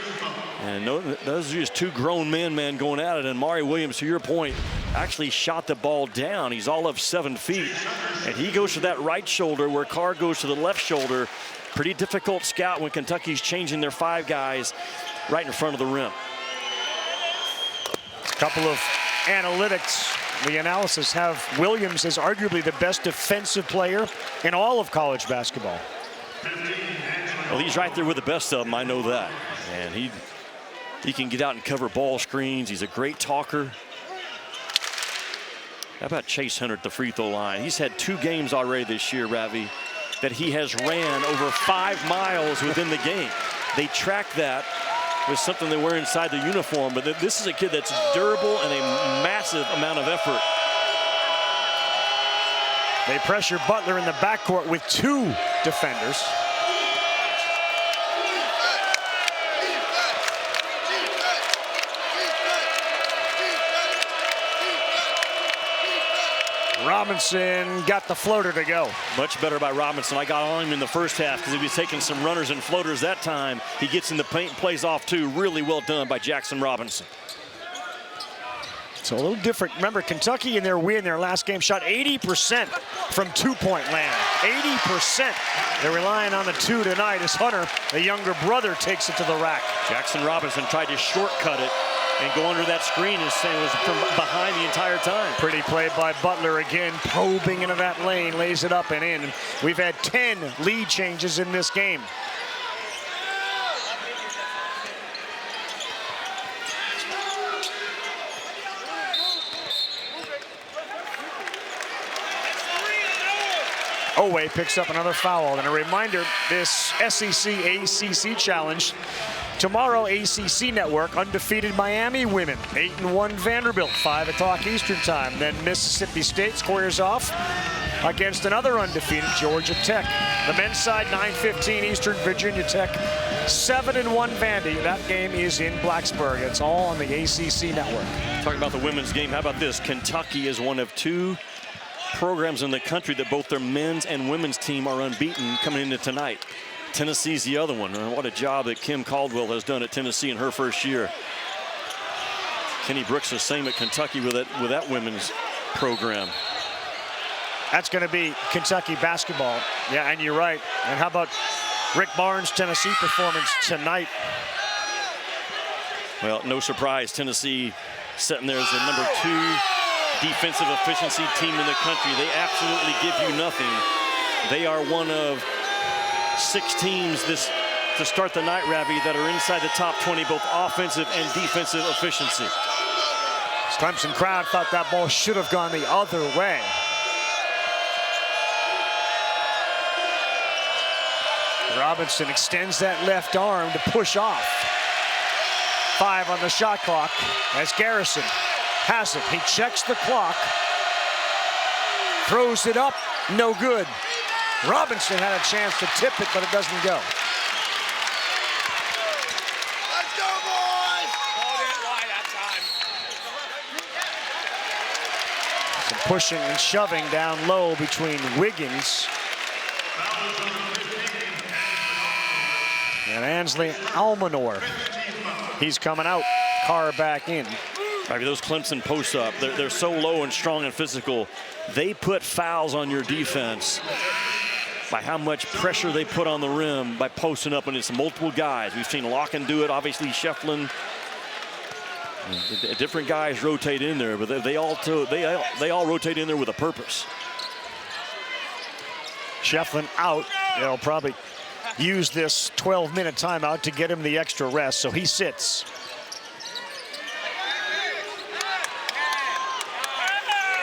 And those are just 2 grown men going at it. And Amari Williams, to your point, actually shot the ball down. He's all of 7 feet. And he goes to that right shoulder where Carr goes to the left shoulder. Pretty difficult scout when Kentucky's changing their 5 guys right in front of the rim.
Couple of analytics. The analysis have Williams as arguably the best defensive player in all of college basketball.
Well, he's right there with the best of them. I know that. And he can get out and cover ball screens. He's a great talker. How about Chase Hunter at the free throw line? He's had 2 games already this year, Ravi, that he has ran over 5 miles within the game. They track that with something they wear inside the uniform, but this is a kid that's durable and a massive amount of effort.
They pressure Butler in the backcourt with 2 defenders. Robinson got the floater to go.
Much better by Robinson. I got on him in the first half because he was taking some runners and floaters that time. He gets in the paint and plays off 2. Really well done by Jackson Robinson.
So a little different. Remember, Kentucky in their win, their last game, shot 80% from 2-point land. 80%. They're relying on the 2 tonight as Hunter, the younger brother, takes it to the rack.
Jackson Robinson tried to shortcut it. and go under that screen and say it was from behind the entire time.
Pretty play by Butler again, probing into that lane, lays it up and in. We've had 10 lead changes in this game. Oweh picks up another foul. And a reminder, this SEC ACC challenge. Tomorrow, ACC Network, undefeated Miami women, 8-1 Vanderbilt, 5 o'clock Eastern time. Then Mississippi State squares off against another undefeated Georgia Tech. The men's side, 9:15 Eastern, Virginia Tech, 7-1 Vandy. That game is in Blacksburg. It's all on the ACC Network.
Talking about the women's game, how about this? Kentucky is one of 2 programs in the country that both their men's and women's team are unbeaten coming into tonight. Tennessee's the other one. And what a job that Kim Caldwell has done at Tennessee in her first year. Kenny Brooks the same at Kentucky with that women's program.
That's going to be Kentucky basketball. Yeah, and you're right. And how about Rick Barnes' Tennessee performance tonight?
Well, no surprise, Tennessee sitting there as the number 2 defensive efficiency team in the country. They absolutely give you nothing. They are one of 6 teams to start the night, Ravi, that are inside the top 20, both offensive and defensive efficiency.
Clemson crowd thought that ball should have gone the other way. Robinson extends that left arm to push off. 5 on the shot clock as Garrison has it. He checks the clock, throws it up, no good. Robinson had a chance to tip it, but it doesn't go.
Let's go, boys!
Some pushing and shoving down low between Wiggins and Ansley Almanor. He's coming out. Carr back in.
Right, those Clemson post-up, they're so low and strong and physical. They put fouls on your defense by how much pressure they put on the rim by posting up, and it's multiple guys. We've seen Locken do it, obviously Schieffelin. Different guys rotate in there, but they all rotate in there with a purpose.
Schieffelin out. They'll probably use this 12-minute timeout to get him the extra rest, so he sits.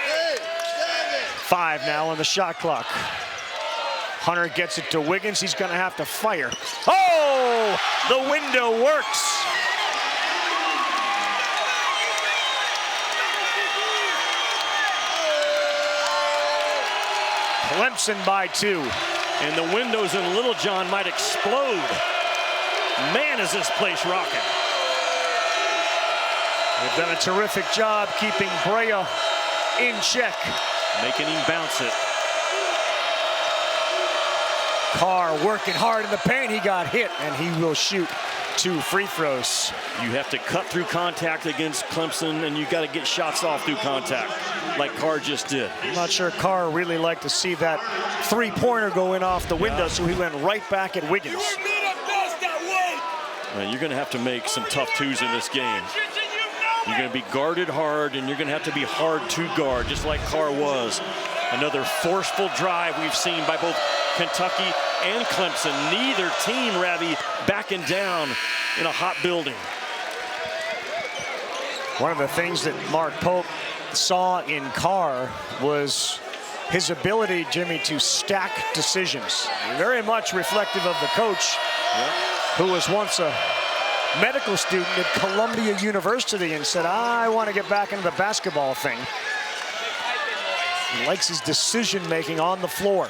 Hey, 7.
5 now on the shot clock. Hunter gets it to Wiggins. He's going to have to fire. Oh, the window works. Clemson by 2.
And the windows in Littlejohn might explode. Man, is this place rocking.
They've done a terrific job keeping Brea in check.
Making him bounce it.
Carr working hard in the paint. He got hit, and he will shoot 2 free throws.
You have to cut through contact against Clemson, and you got to get shots off through contact, like Carr just did.
I'm not sure Carr really liked to see that 3-pointer go in off the window, so he went right back at Wiggins.
You're going to have to make some tough twos in this game. You're going to be guarded hard, and you're going to have to be hard to guard, just like Carr was. Another forceful drive we've seen by both Kentucky and Clemson. Neither team, Ravi, backing down in a hot building.
One of the things that Mark Pope saw in Carr was his ability, Jimmy, to stack decisions. Very much reflective of the coach, who was once a medical student at Columbia University and said, I want to get back into the basketball thing. He likes his decision-making on the floor.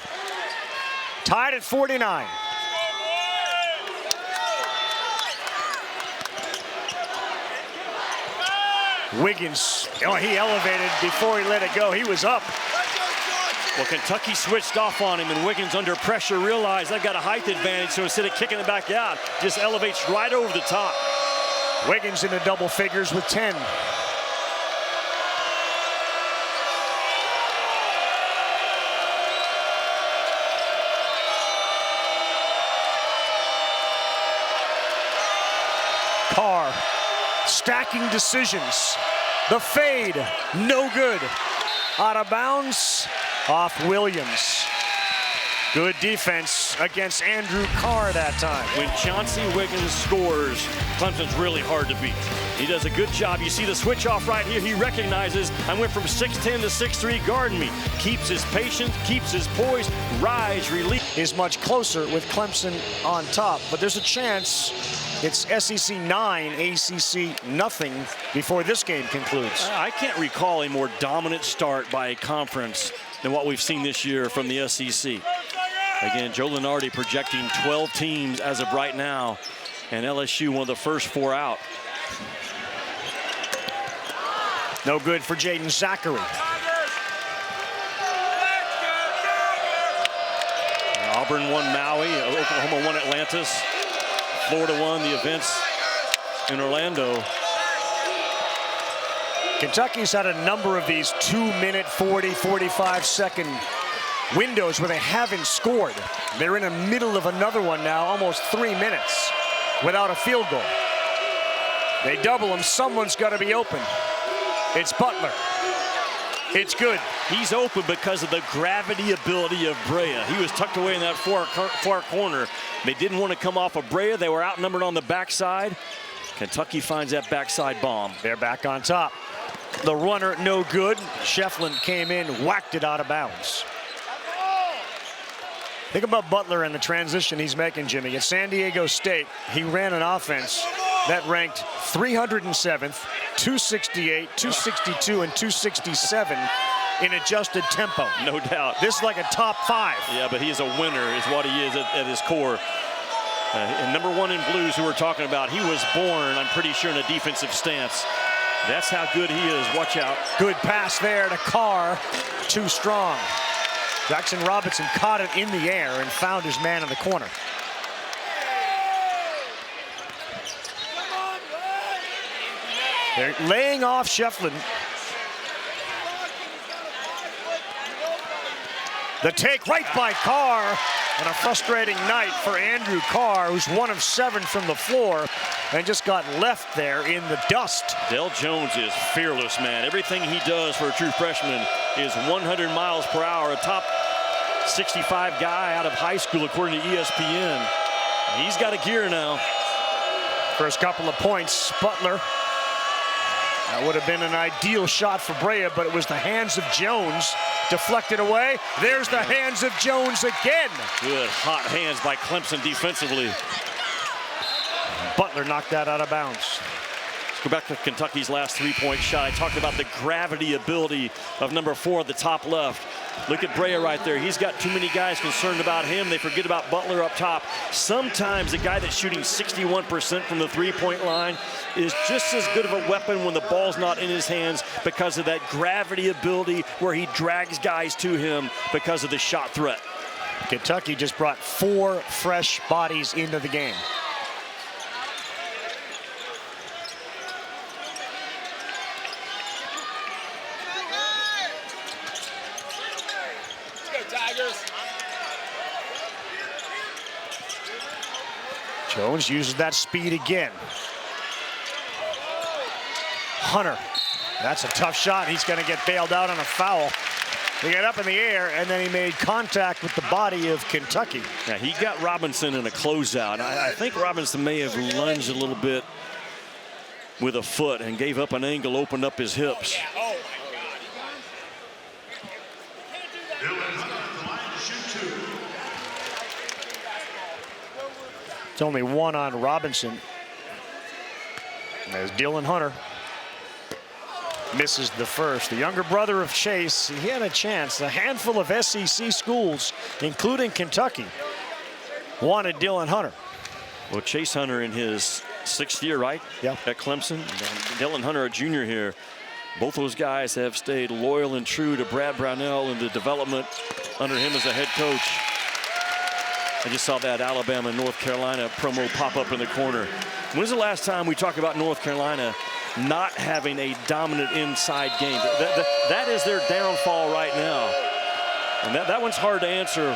Tied at 49. Wiggins, he elevated before he let it go. He was up.
Well, Kentucky switched off on him, and Wiggins, under pressure, realized I've got a height advantage, so instead of kicking it back out, just elevates right over the top.
Wiggins into double figures with 10. Carr stacking decisions. The fade, no good. Out of bounds, off Williams. Good defense against Andrew Carr that time.
When Chauncey Wiggins scores, Clemson's really hard to beat. He does a good job. You see the switch off right here. He recognizes I went from 6'10 to 6'3, guarding me. Keeps his patience, keeps his poise, rise, release.
Is much closer with Clemson on top, but there's a chance it's SEC 9, ACC nothing before this game concludes.
I can't recall a more dominant start by a conference than what we've seen this year from the SEC. Again, Joe Lunardi projecting 12 teams as of right now, and LSU one of the first 4 out.
No good for Jaeden Zackery.
Auburn won Maui, Oklahoma won Atlantis, Florida won the events in Orlando.
Kentucky's had a number of these 2-minute, 40, 45-second windows where they haven't scored. They're in the middle of another one now, almost 3 minutes without a field goal. They double him, someone's got to be open. It's Butler. It's good.
He's open because of the gravity ability of Brea. He was tucked away in that far corner. They didn't want to come off of Brea. They were outnumbered on the backside. Kentucky finds that backside bomb.
They're back on top. The runner, no good. Schieffelin came in, whacked it out of bounds. Think about Butler and the transition he's making, Jimmy. At San Diego State, he ran an offense that ranked 307th, 268, 262, and 267 in adjusted tempo.
No doubt.
This is like a top 5.
Yeah, but he is a winner is what he is at his core. And number 1 in blues who we're talking about, he was born, I'm pretty sure, in a defensive stance. That's how good he is. Watch out.
Good pass there to Carr. Too strong. Jackson Robinson caught it in the air and found his man in the corner. They're laying off Schieffelin. The take right by Carr, and a frustrating night for Andrew Carr, who's 1 of 7 from the floor and just got left there in the dust.
Dell Jones is fearless, man. Everything he does for a true freshman is 100 miles per hour. A top 65 guy out of high school, according to ESPN. He's got a gear now.
First couple of points, Butler. That would have been an ideal shot for Brea, but it was the hands of Jones. Deflected away. There's the hands of Jones again.
Good hot hands by Clemson defensively.
Butler knocked that out of bounds.
Let's go back to Kentucky's last 3-point shot. I talked about the gravity ability of number 4 at the top left. Look at Brea right there. He's got too many guys concerned about him. They forget about Butler up top. Sometimes a guy that's shooting 61% from the 3-point line is just as good of a weapon when the ball's not in his hands because of that gravity ability where he drags guys to him because of the shot threat.
Kentucky just brought 4 fresh bodies into the game. Jones uses that speed again. Hunter, that's a tough shot. He's going to get bailed out on a foul. He got up in the air, and then he made contact with the body of Kentucky.
Yeah, he got Robinson in a closeout. I think Robinson may have lunged a little bit with a foot and gave up an angle, opened up his hips.
It's only 1 on Robinson. There's Dylan Hunter. Misses the first. The younger brother of Chase, he had a chance. A handful of SEC schools, including Kentucky, wanted Dylan Hunter.
Well, Chase Hunter in his 6th year, right?
Yeah.
At Clemson. Dylan Hunter, a junior here. Both those guys have stayed loyal and true to Brad Brownell and the development under him as a head coach. I just saw that Alabama and North Carolina promo pop up in the corner. When's the last time we talked about North Carolina not having a dominant inside game? That is their downfall right now. And that one's hard to answer.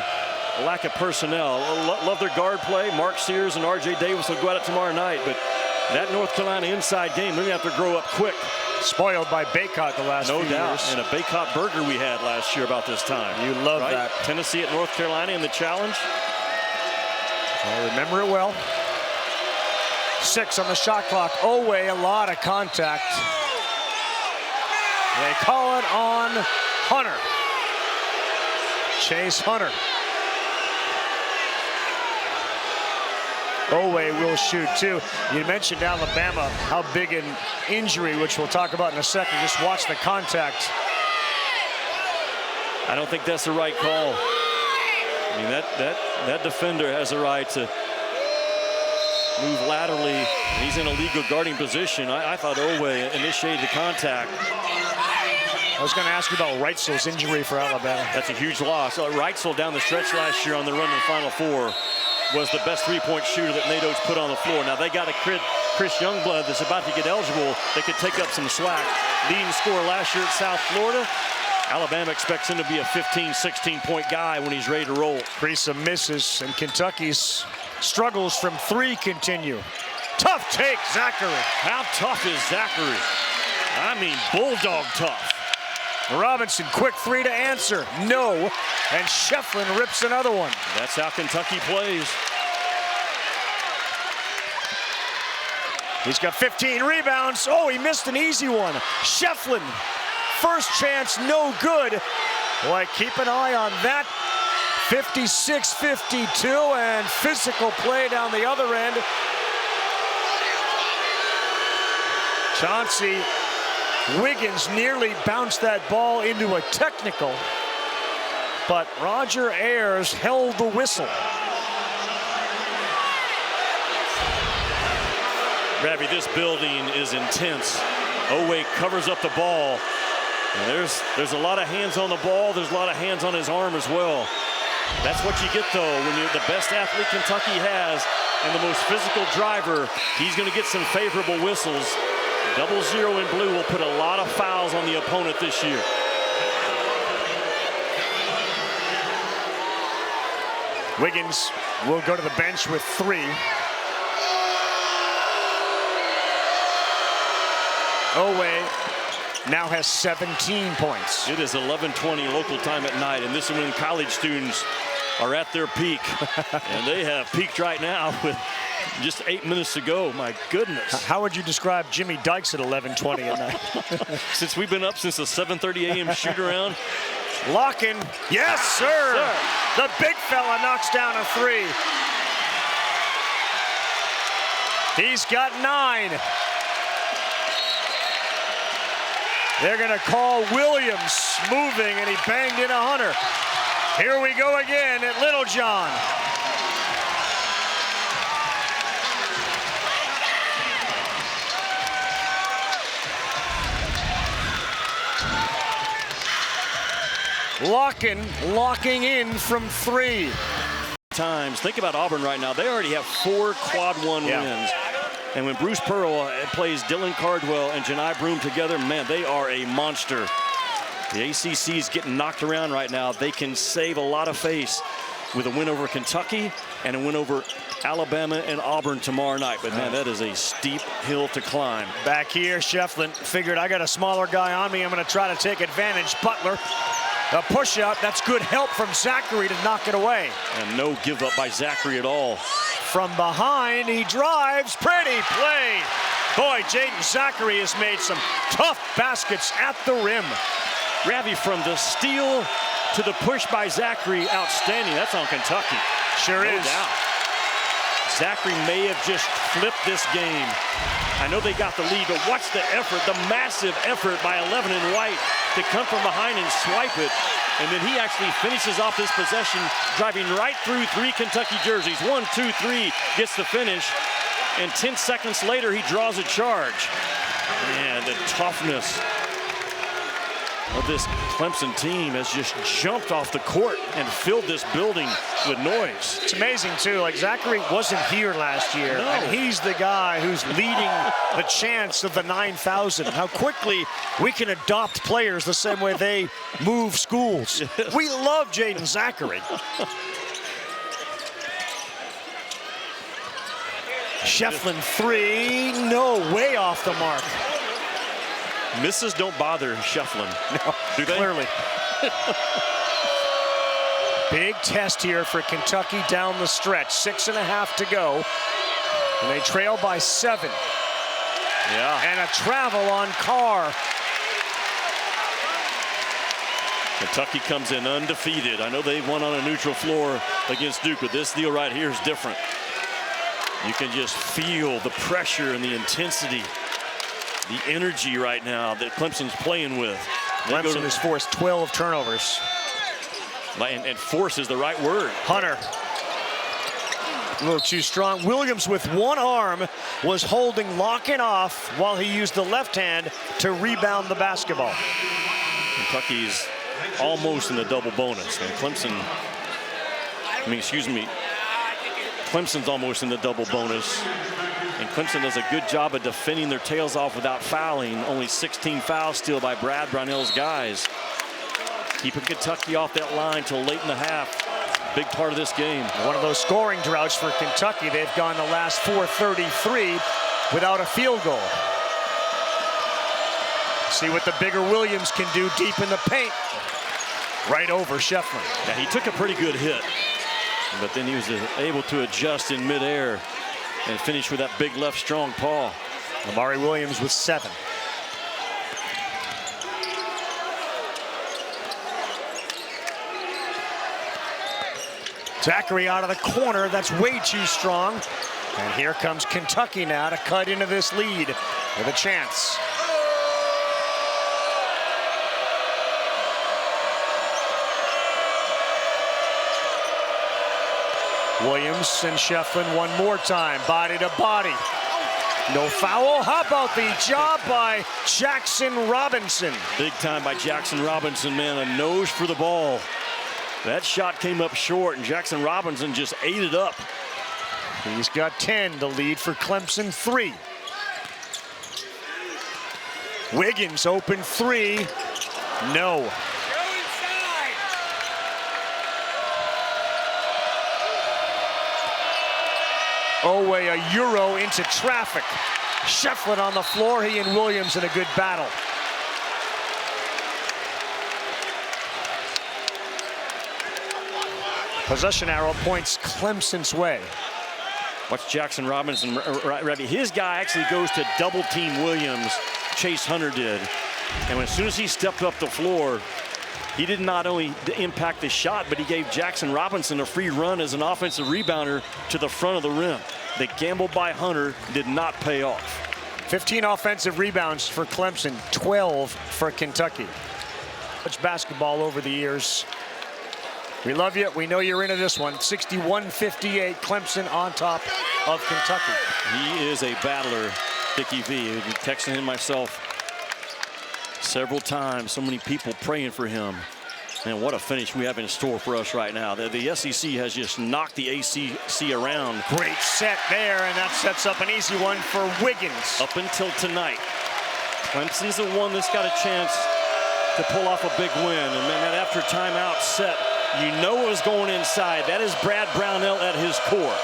A lack of personnel. Love their guard play. Mark Sears and R.J. Davis will go at it tomorrow night, but That North Carolina inside game, they're going to have to grow up quick.
Spoiled by Baycott the last few years.
No doubt. And a Baycott burger we had last year about this time.
You love
right?
that.
Tennessee at North Carolina in the challenge.
I remember it well. 6 on the shot clock. Owe, a lot of contact. They call it on Hunter. Chase Hunter. Owe will shoot too. You mentioned Alabama, how big an injury, which we'll talk about in a second. Just watch the contact.
I don't think that's the right call. I mean, that defender has a right to move laterally. He's in a legal guarding position. I thought Owe initiated the contact.
I was going to ask you about Reitzel's injury for Alabama.
That's a huge loss. Reitzel down the stretch last year on the run to the Final Four was the best three-point shooter that Nate Oates put on the floor. Now they got a Chris Youngblood that's about to get eligible that could take up some slack. Leading scorer last year at South Florida. Alabama expects him to be a 15, 16-point guy when he's ready to roll. Creasa misses, and Kentucky's struggles from 3 continue. Tough take, Zackery. How tough is Zackery? I mean, bulldog tough.
Robinson, quick 3 to answer. No. And Schieffelin rips another one.
That's how Kentucky plays.
He's got 15 rebounds. Oh, he missed an easy one. Schieffelin, first chance, no good. Boy, keep an eye on that. 56-52, and physical play down the other end. Chauncey Wiggins nearly bounced that ball into a technical, but Roger Ayers held the whistle.
Ravi, this building is intense. Owe covers up the ball. And there's a lot of hands on the ball. There's a lot of hands on his arm as well. That's what you get, though, when you're the best athlete Kentucky has and the most physical driver. He's going to get some favorable whistles. 0-0 in blue will put a lot of fouls on the opponent this year.
Wiggins will go to the bench with 3. Owe now has 17 points.
It is 11:20 local time at night, and this is when college students are at their peak. And they have peaked right now with just 8 minutes to go. My goodness.
How would you describe Jimmy Dykes at 11:20 at night?
Since we've been up since the 7:30 a.m. shoot-around.
Locking. Yes, sir. The big fella knocks down a 3. He's got 9. They're going to call Williams moving, and he banged in a Hunter. Here we go again at Littlejohn. Locking in from 3.
Times. Think about Auburn right now. They already have 4 quad 1 wins. And when Bruce Pearl plays Dylan Cardwell and Janai Broome together, man, they are a monster. The ACC is getting knocked around right now. They can save a lot of face with a win over Kentucky and a win over Alabama and Auburn tomorrow night. But, man, that is a steep hill to climb.
Back here, Schieffelin figured I got a smaller guy on me. I'm going to try to take advantage. Butler, a push-out. That's good help from Zackery to knock it away.
And no give-up by Zackery at all.
From behind, he drives. Pretty play. Boy, Jaeden Zackery has made some tough baskets at the rim.
Ravi, from the steal to the push by Zackery, outstanding. That's on Kentucky.
Sure is.
No doubt. Zackery may have just flipped this game. I know they got the lead, but watch the effort, the massive effort by 11 and White to come from behind and swipe it. And then he actually finishes off this possession, driving right through 3 Kentucky jerseys. 1, 2, 3, gets the finish. And 10 seconds later, he draws a charge. Man, the toughness of this Clemson team has just jumped off the court and filled this building with noise.
It's amazing, too. Like, Zackery wasn't here last year.
No.
And he's the guy who's leading the chance of the 9,000. How quickly we can adopt players the same way they move schools.
Yes.
We love Jaeden Zackery. Schieffelin three, no, way off the mark.
Misses don't bother Schieffelin.
No,
do they?
Clearly. Big test here for Kentucky down the stretch. 6.5 to go. And they trail by 7.
Yeah.
And a travel on Carr.
Kentucky comes in undefeated. I know they won on a neutral floor against Duke, but this deal right here is different. You can just feel the pressure and the intensity, the energy right now that Clemson's playing with.
Clemson has forced 12 turnovers.
And force is the right word.
Hunter. A little too strong. Williams with one arm was holding Locken off while he used the left hand to rebound the basketball.
Kentucky's almost in the double bonus. And Clemson's almost in the double bonus. And Clemson does a good job of defending their tails off without fouling. Only 16 fouls still by Brownell's guys. Keeping Kentucky off that line till late in the half. Big part of this game.
One of those scoring droughts for Kentucky. They've gone the last 4:33 without a field goal. See what the bigger Williams can do deep in the paint. Right over Schieffelin.
Yeah, he took a pretty good hit, but then he was able to adjust in midair and finish with that big left strong paw.
Amari Williams with 7. Zackery out of the corner. That's way too strong. And here comes Kentucky now to cut into this lead with a chance. Williams and Schieffelin one more time, body to body. No foul. How about the job by Jackson Robinson?
Big time by Jackson Robinson, man. A nose for the ball. That shot came up short, and Jackson Robinson just ate it up.
He's got 10, the lead for Clemson 3. Wiggins open 3. No. Oweh a Euro into traffic. Schieffelin on the floor. He and Williams in a good battle. Possession arrow points Clemson's way.
Watch Jackson Robinson, Ravi. His guy actually goes to double team Williams. Chase Hunter did. And as soon as he stepped up the floor, he did not only impact the shot, but he gave Jackson Robinson a free run as an offensive rebounder to the front of the rim. The gamble by Hunter did not pay off.
15 offensive rebounds for Clemson, 12 for Kentucky. Much basketball over the years. We love you. We know you're into this one. 61-58, Clemson on top of Kentucky.
He is a battler, Dickie V. I've been texting him myself several times. So many people praying for him. And what a finish we have in store for us right now. The SEC has just knocked the ACC around.
Great set there, and that sets up an easy one for Wiggins.
Up until tonight, Clemson's the one that's got a chance to pull off a big win. And then that after timeout set, you know what's going inside. That is Brownell at his core.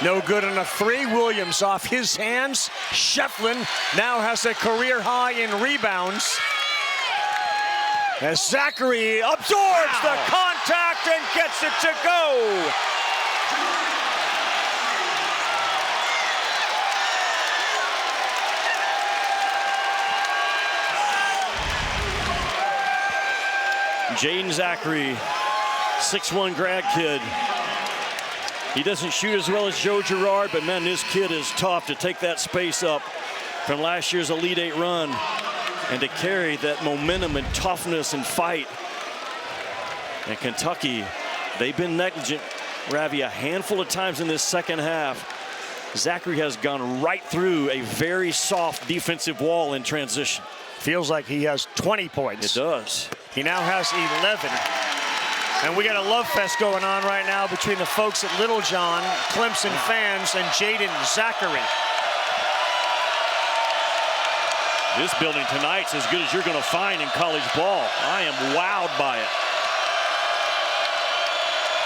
No good on a 3. Williams off his hands. Schieffelin now has a career high in rebounds. As Zackery absorbs the contact and gets it to go.
Jaeden Zackery, 6'1" grad kid. He doesn't shoot as well as Joe Girard, but man, this kid is tough to take that space up from last year's Elite 8 run and to carry that momentum and toughness and fight. And Kentucky, they've been negligent, Ravi, a handful of times in this second half. Zackery has gone right through a very soft defensive wall in transition.
Feels like he has 20 points.
It does.
He now has 11. And we got a love fest going on right now between the folks at Littlejohn, Clemson fans, and Jaeden Zackery.
This building tonight's as good as you're going to find in college ball. I am wowed by it.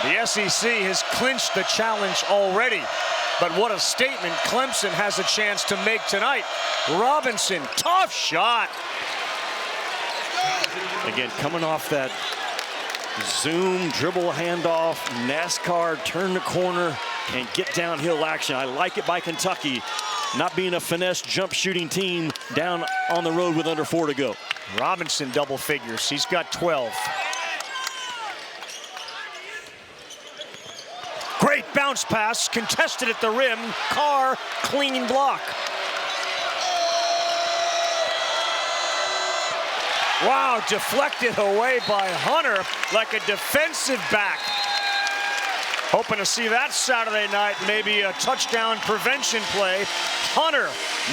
The SEC has clinched the challenge already. But what a statement Clemson has a chance to make tonight. Robinson, tough shot.
Again, coming off that zoom, dribble handoff, NASCAR, turn the corner, and get downhill action. I like it by Kentucky, not being a finesse jump shooting team down on the road with under 4 to go.
Robinson double figures. He's got 12. Great bounce pass, contested at the rim. Carr, clean block. Wow, deflected away by Hunter like a defensive back. Hoping to see that Saturday night, maybe a touchdown prevention play. Hunter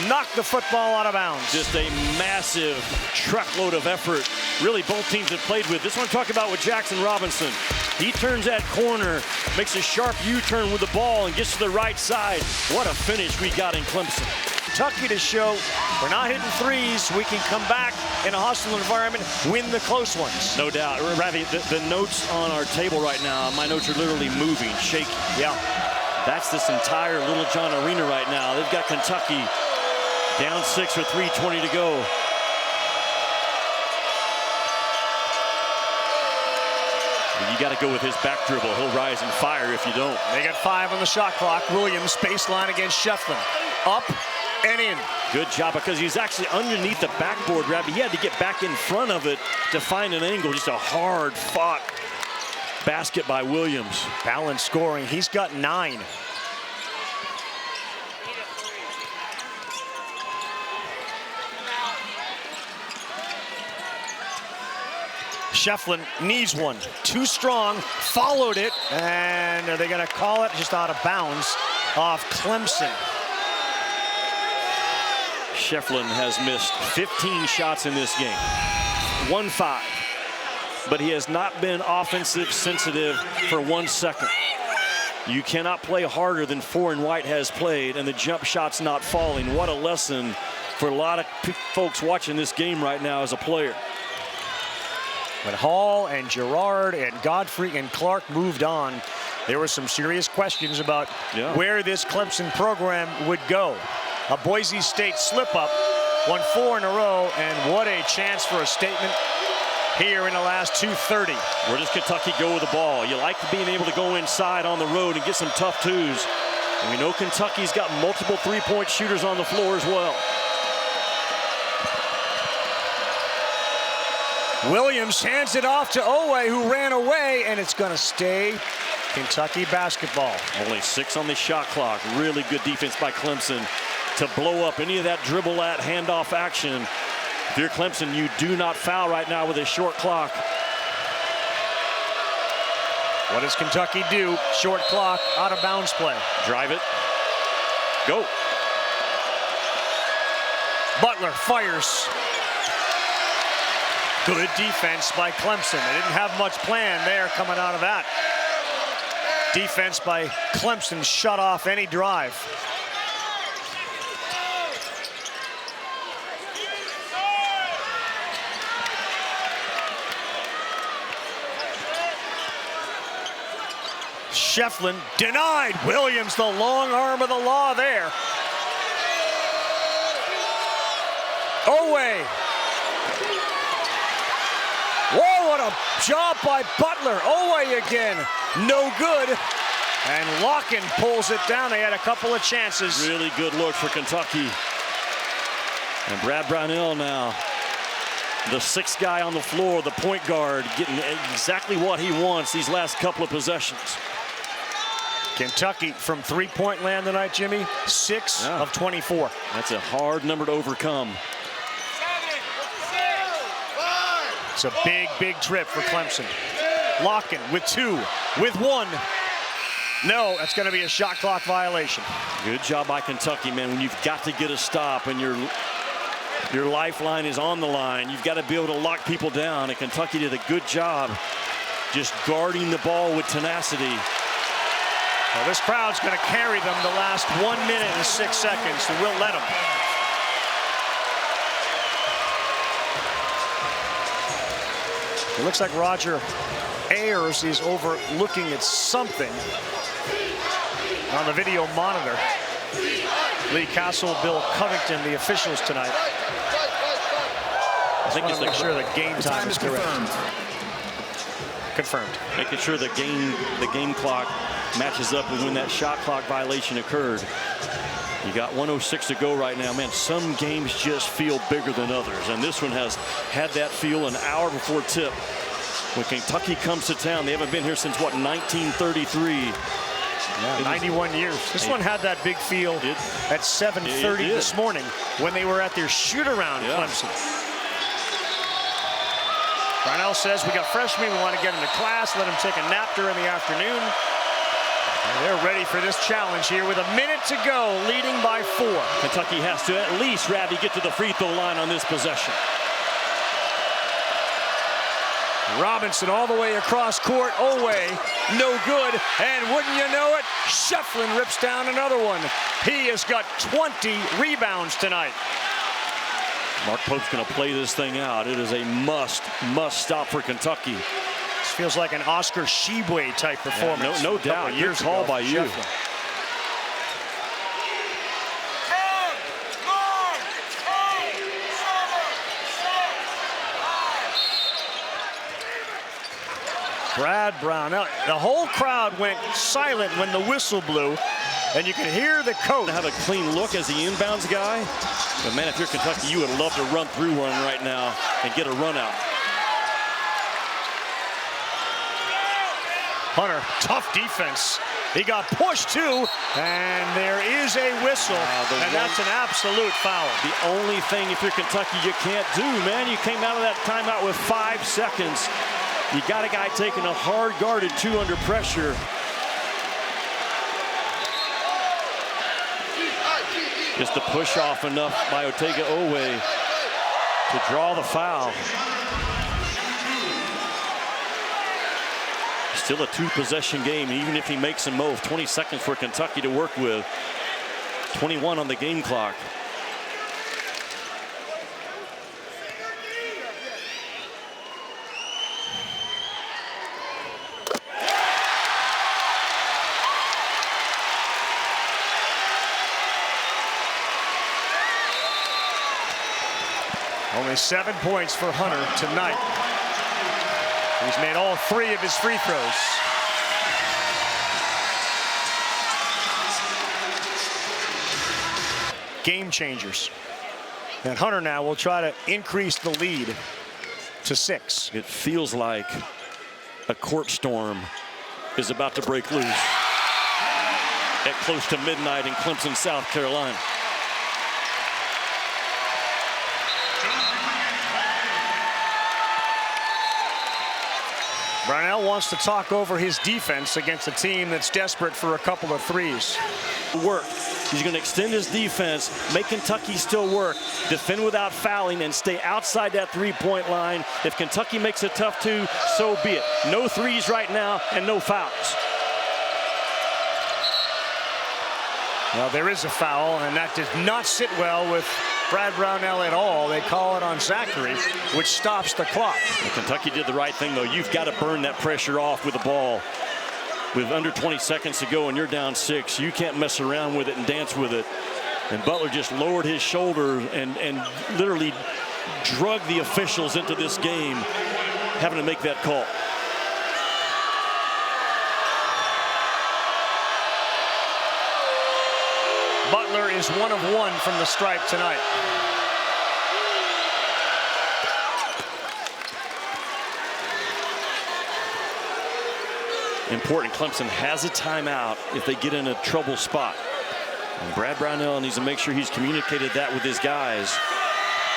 knocked the football out of bounds.
Just a massive truckload of effort. Really, both teams have played with. This one I'm talking about with Jackson Robinson. He turns that corner, makes a sharp U-turn with the ball, and gets to the right side. What a finish we got in Clemson.
Kentucky to show we're not hitting threes. We can come back in a hostile environment, win the close ones.
No doubt. Ravi, the notes on our table right now, my notes are literally moving, shaking.
Yeah.
That's this entire Littlejohn arena right now. They've got Kentucky down 6 with 3:20 to go. You got to go with his back dribble. He'll rise and fire if you don't.
They got 5 on the shot clock. Williams baseline against Schieffelin. Up and in.
Good job, because he's actually underneath the backboard, Rabbi. He had to get back in front of it to find an angle. Just a hard-fought basket by Williams.
Balanced scoring. He's got 9. Schieffelin needs one. Too strong. Followed it. And are they going to call it just out of bounds off Clemson?
Schieffelin has missed 15 shots in this game. 1 foul. But he has not been offensive sensitive for 1 second. You cannot play harder than Foreign White has played, and the jump shot's not falling. What a lesson for a lot of folks watching this game right now as a player.
When Hall and Gerard and Godfrey and Clark moved on, there were some serious questions about where this Clemson program would go. A Boise State slip-up, won 4 in a row, and what a chance for a statement here in the last 2:30.
Where does Kentucky go with the ball? You like being able to go inside on the road and get some tough twos. And we know Kentucky's got multiple three-point shooters on the floor as well.
Williams hands it off to Owe, who ran away, and it's going to stay Kentucky basketball.
Only 6 on the shot clock. Really good defense by Clemson to blow up any of that dribble at handoff action. If you're Clemson, you do not foul right now with a short clock.
What does Kentucky do? Short clock, out of bounds play.
Drive it. Go.
Butler fires. Good defense by Clemson. They didn't have much plan there coming out of that. Defense by Clemson shut off any drive. Schieffelin denied. Williams, the long arm of the law there. Owe. Whoa, what a job by Butler. Owe again, no good. And Locken pulls it down. They had a couple of chances.
Really good look for Kentucky. And Brad Brownell now, the 6th guy on the floor, the point guard, getting exactly what he wants these last couple of possessions.
Kentucky from three-point land tonight, Jimmy, 6 of 24.
That's a hard number to overcome.
It's a big, big trip for Clemson. Locken with 2, with 1. No, that's going to be a shot clock violation.
Good job by Kentucky, man. When you've got to get a stop and your lifeline is on the line, you've got to be able to lock people down. And Kentucky did a good job just guarding the ball with tenacity.
Well, this crowd's going to carry them the last 1 minute and 6 seconds, and we'll let them. It looks like Roger Ayers is overlooking at something on the video monitor. Lee Castle, Bill Covington, the officials tonight.
I think it's
make sure the game time is correct. Confirmed.
Making sure the game clock matches up with when that shot clock violation occurred. You got 1:06 to go right now. Man, some games just feel bigger than others, and this one has had that feel an hour before tip. When Kentucky comes to town, they haven't been here since, what, 1933.
Yeah, 91 years. This one had that big feel at 7:30 this morning when they were at their shoot-around Clemson. Brownell says, we got freshmen, we want to get them to class, let them take a nap during the afternoon. And they're ready for this challenge here with a minute to go, leading by 4.
Kentucky has to at least, Ravi, get to the free throw line on this possession.
Robinson all the way across court, Oweh, no good, and wouldn't you know it, Schieffelin rips down another one. He has got 20 rebounds tonight.
Mark Pope's going to play this thing out. It is a must stop for Kentucky.
This feels like an Oscar Tshiebwe type performance.
No doubt. Good call by you.
Schieffelin. Brad Brownell. The whole crowd went silent when the whistle blew, and you can hear the coach.
Have a clean look as the inbounds guy. But man, if you're Kentucky, you would love to run through one right now and get a run out.
Hunter, tough defense. He got pushed too, and there is a whistle, and that's an absolute foul.
The only thing, if you're Kentucky, you can't do, man, you came out of that timeout with 5 seconds. You got a guy taking a hard-guarded 2 under pressure. Just to push off enough by Otega Oweh to draw the foul. Still a 2-possession game, even if he makes them both. 20 seconds for Kentucky to work with. 21 on the game clock.
Only 7 points for Hunter tonight. He's made all 3 of his free throws. Game changers. And Hunter now will try to increase the lead to 6.
It feels like a court storm is about to break loose at close to midnight in Clemson, South Carolina.
Brownell wants to talk over his defense against a team that's desperate for a couple of threes.
Work. He's going to extend his defense, make Kentucky still work, defend without fouling, and stay outside that three-point line. If Kentucky makes a tough 2, so be it. No threes right now and no fouls.
Well, there is a foul, and that did not sit well with Brad Brownell at all. They call it on Zackery, which stops the clock.
Well, Kentucky did the right thing, though. You've got to burn that pressure off with the ball. With under 20 seconds to go and you're down 6, you can't mess around with it and dance with it. And Butler just lowered his shoulder and literally drug the officials into this game, having to make that call.
Butler is 1 of 1 from the stripe tonight.
Important, Clemson has a timeout if they get in a trouble spot. And Brad Brownell needs to make sure he's communicated that with his guys,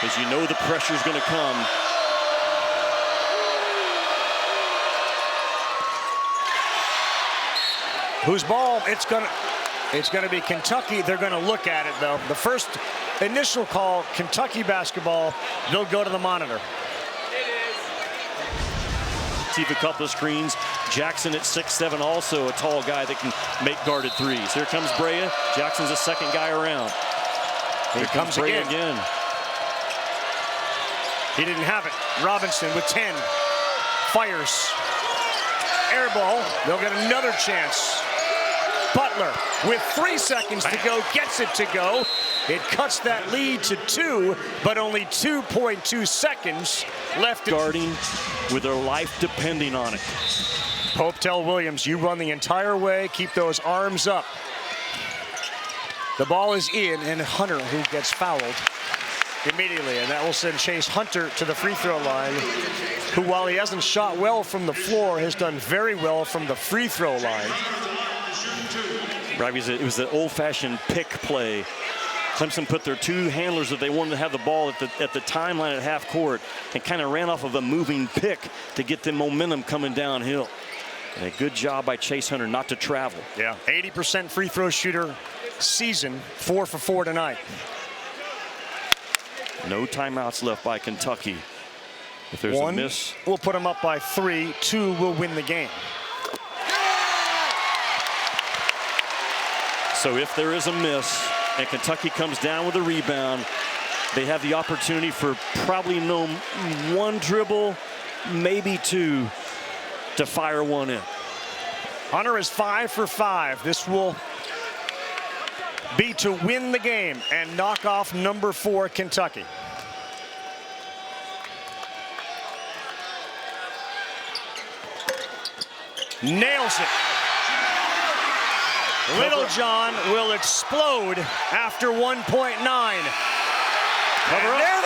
because you know the pressure is going to come.
Whose ball? It's gonna be Kentucky. They're gonna look at it though. The first initial call, Kentucky basketball. They'll go to the monitor.
See a couple of screens. Jackson at 6'7", also a tall guy that can make guarded threes. Here comes Brea. Jackson's the second guy around.
Here comes Brea again. He didn't have it. Robinson with 10. Fires. air ball. They'll get another chance. Butler with 3 seconds to go gets it to go. It cuts that lead to 2, but only 2.2 seconds left.
Guarding with their life depending on it.
Pope tell Williams, you run the entire way, keep those arms up. The ball is in, and Hunter, who gets fouled immediately, and that will send Chase Hunter to the free throw line, who, while he hasn't shot well from the floor, has done very well from the free throw line.
Right, it was the old-fashioned pick play. Clemson put their 2 handlers that they wanted to have the ball at the timeline at half court and kind of ran off of a moving pick to get the momentum coming downhill. And a good job by Chase Hunter not to travel.
Yeah, 80% free throw shooter season, 4 for 4 tonight.
No timeouts left by Kentucky. If there's a miss,
we'll put them up by 3. 2 will win the game.
So if there is a miss and Kentucky comes down with a rebound, they have the opportunity for probably one dribble, maybe 2, to fire one in.
Hunter is 5 for 5. This will be to win the game and knock off number 4 Kentucky. Nails it. Littlejohn will explode after 1.9. And there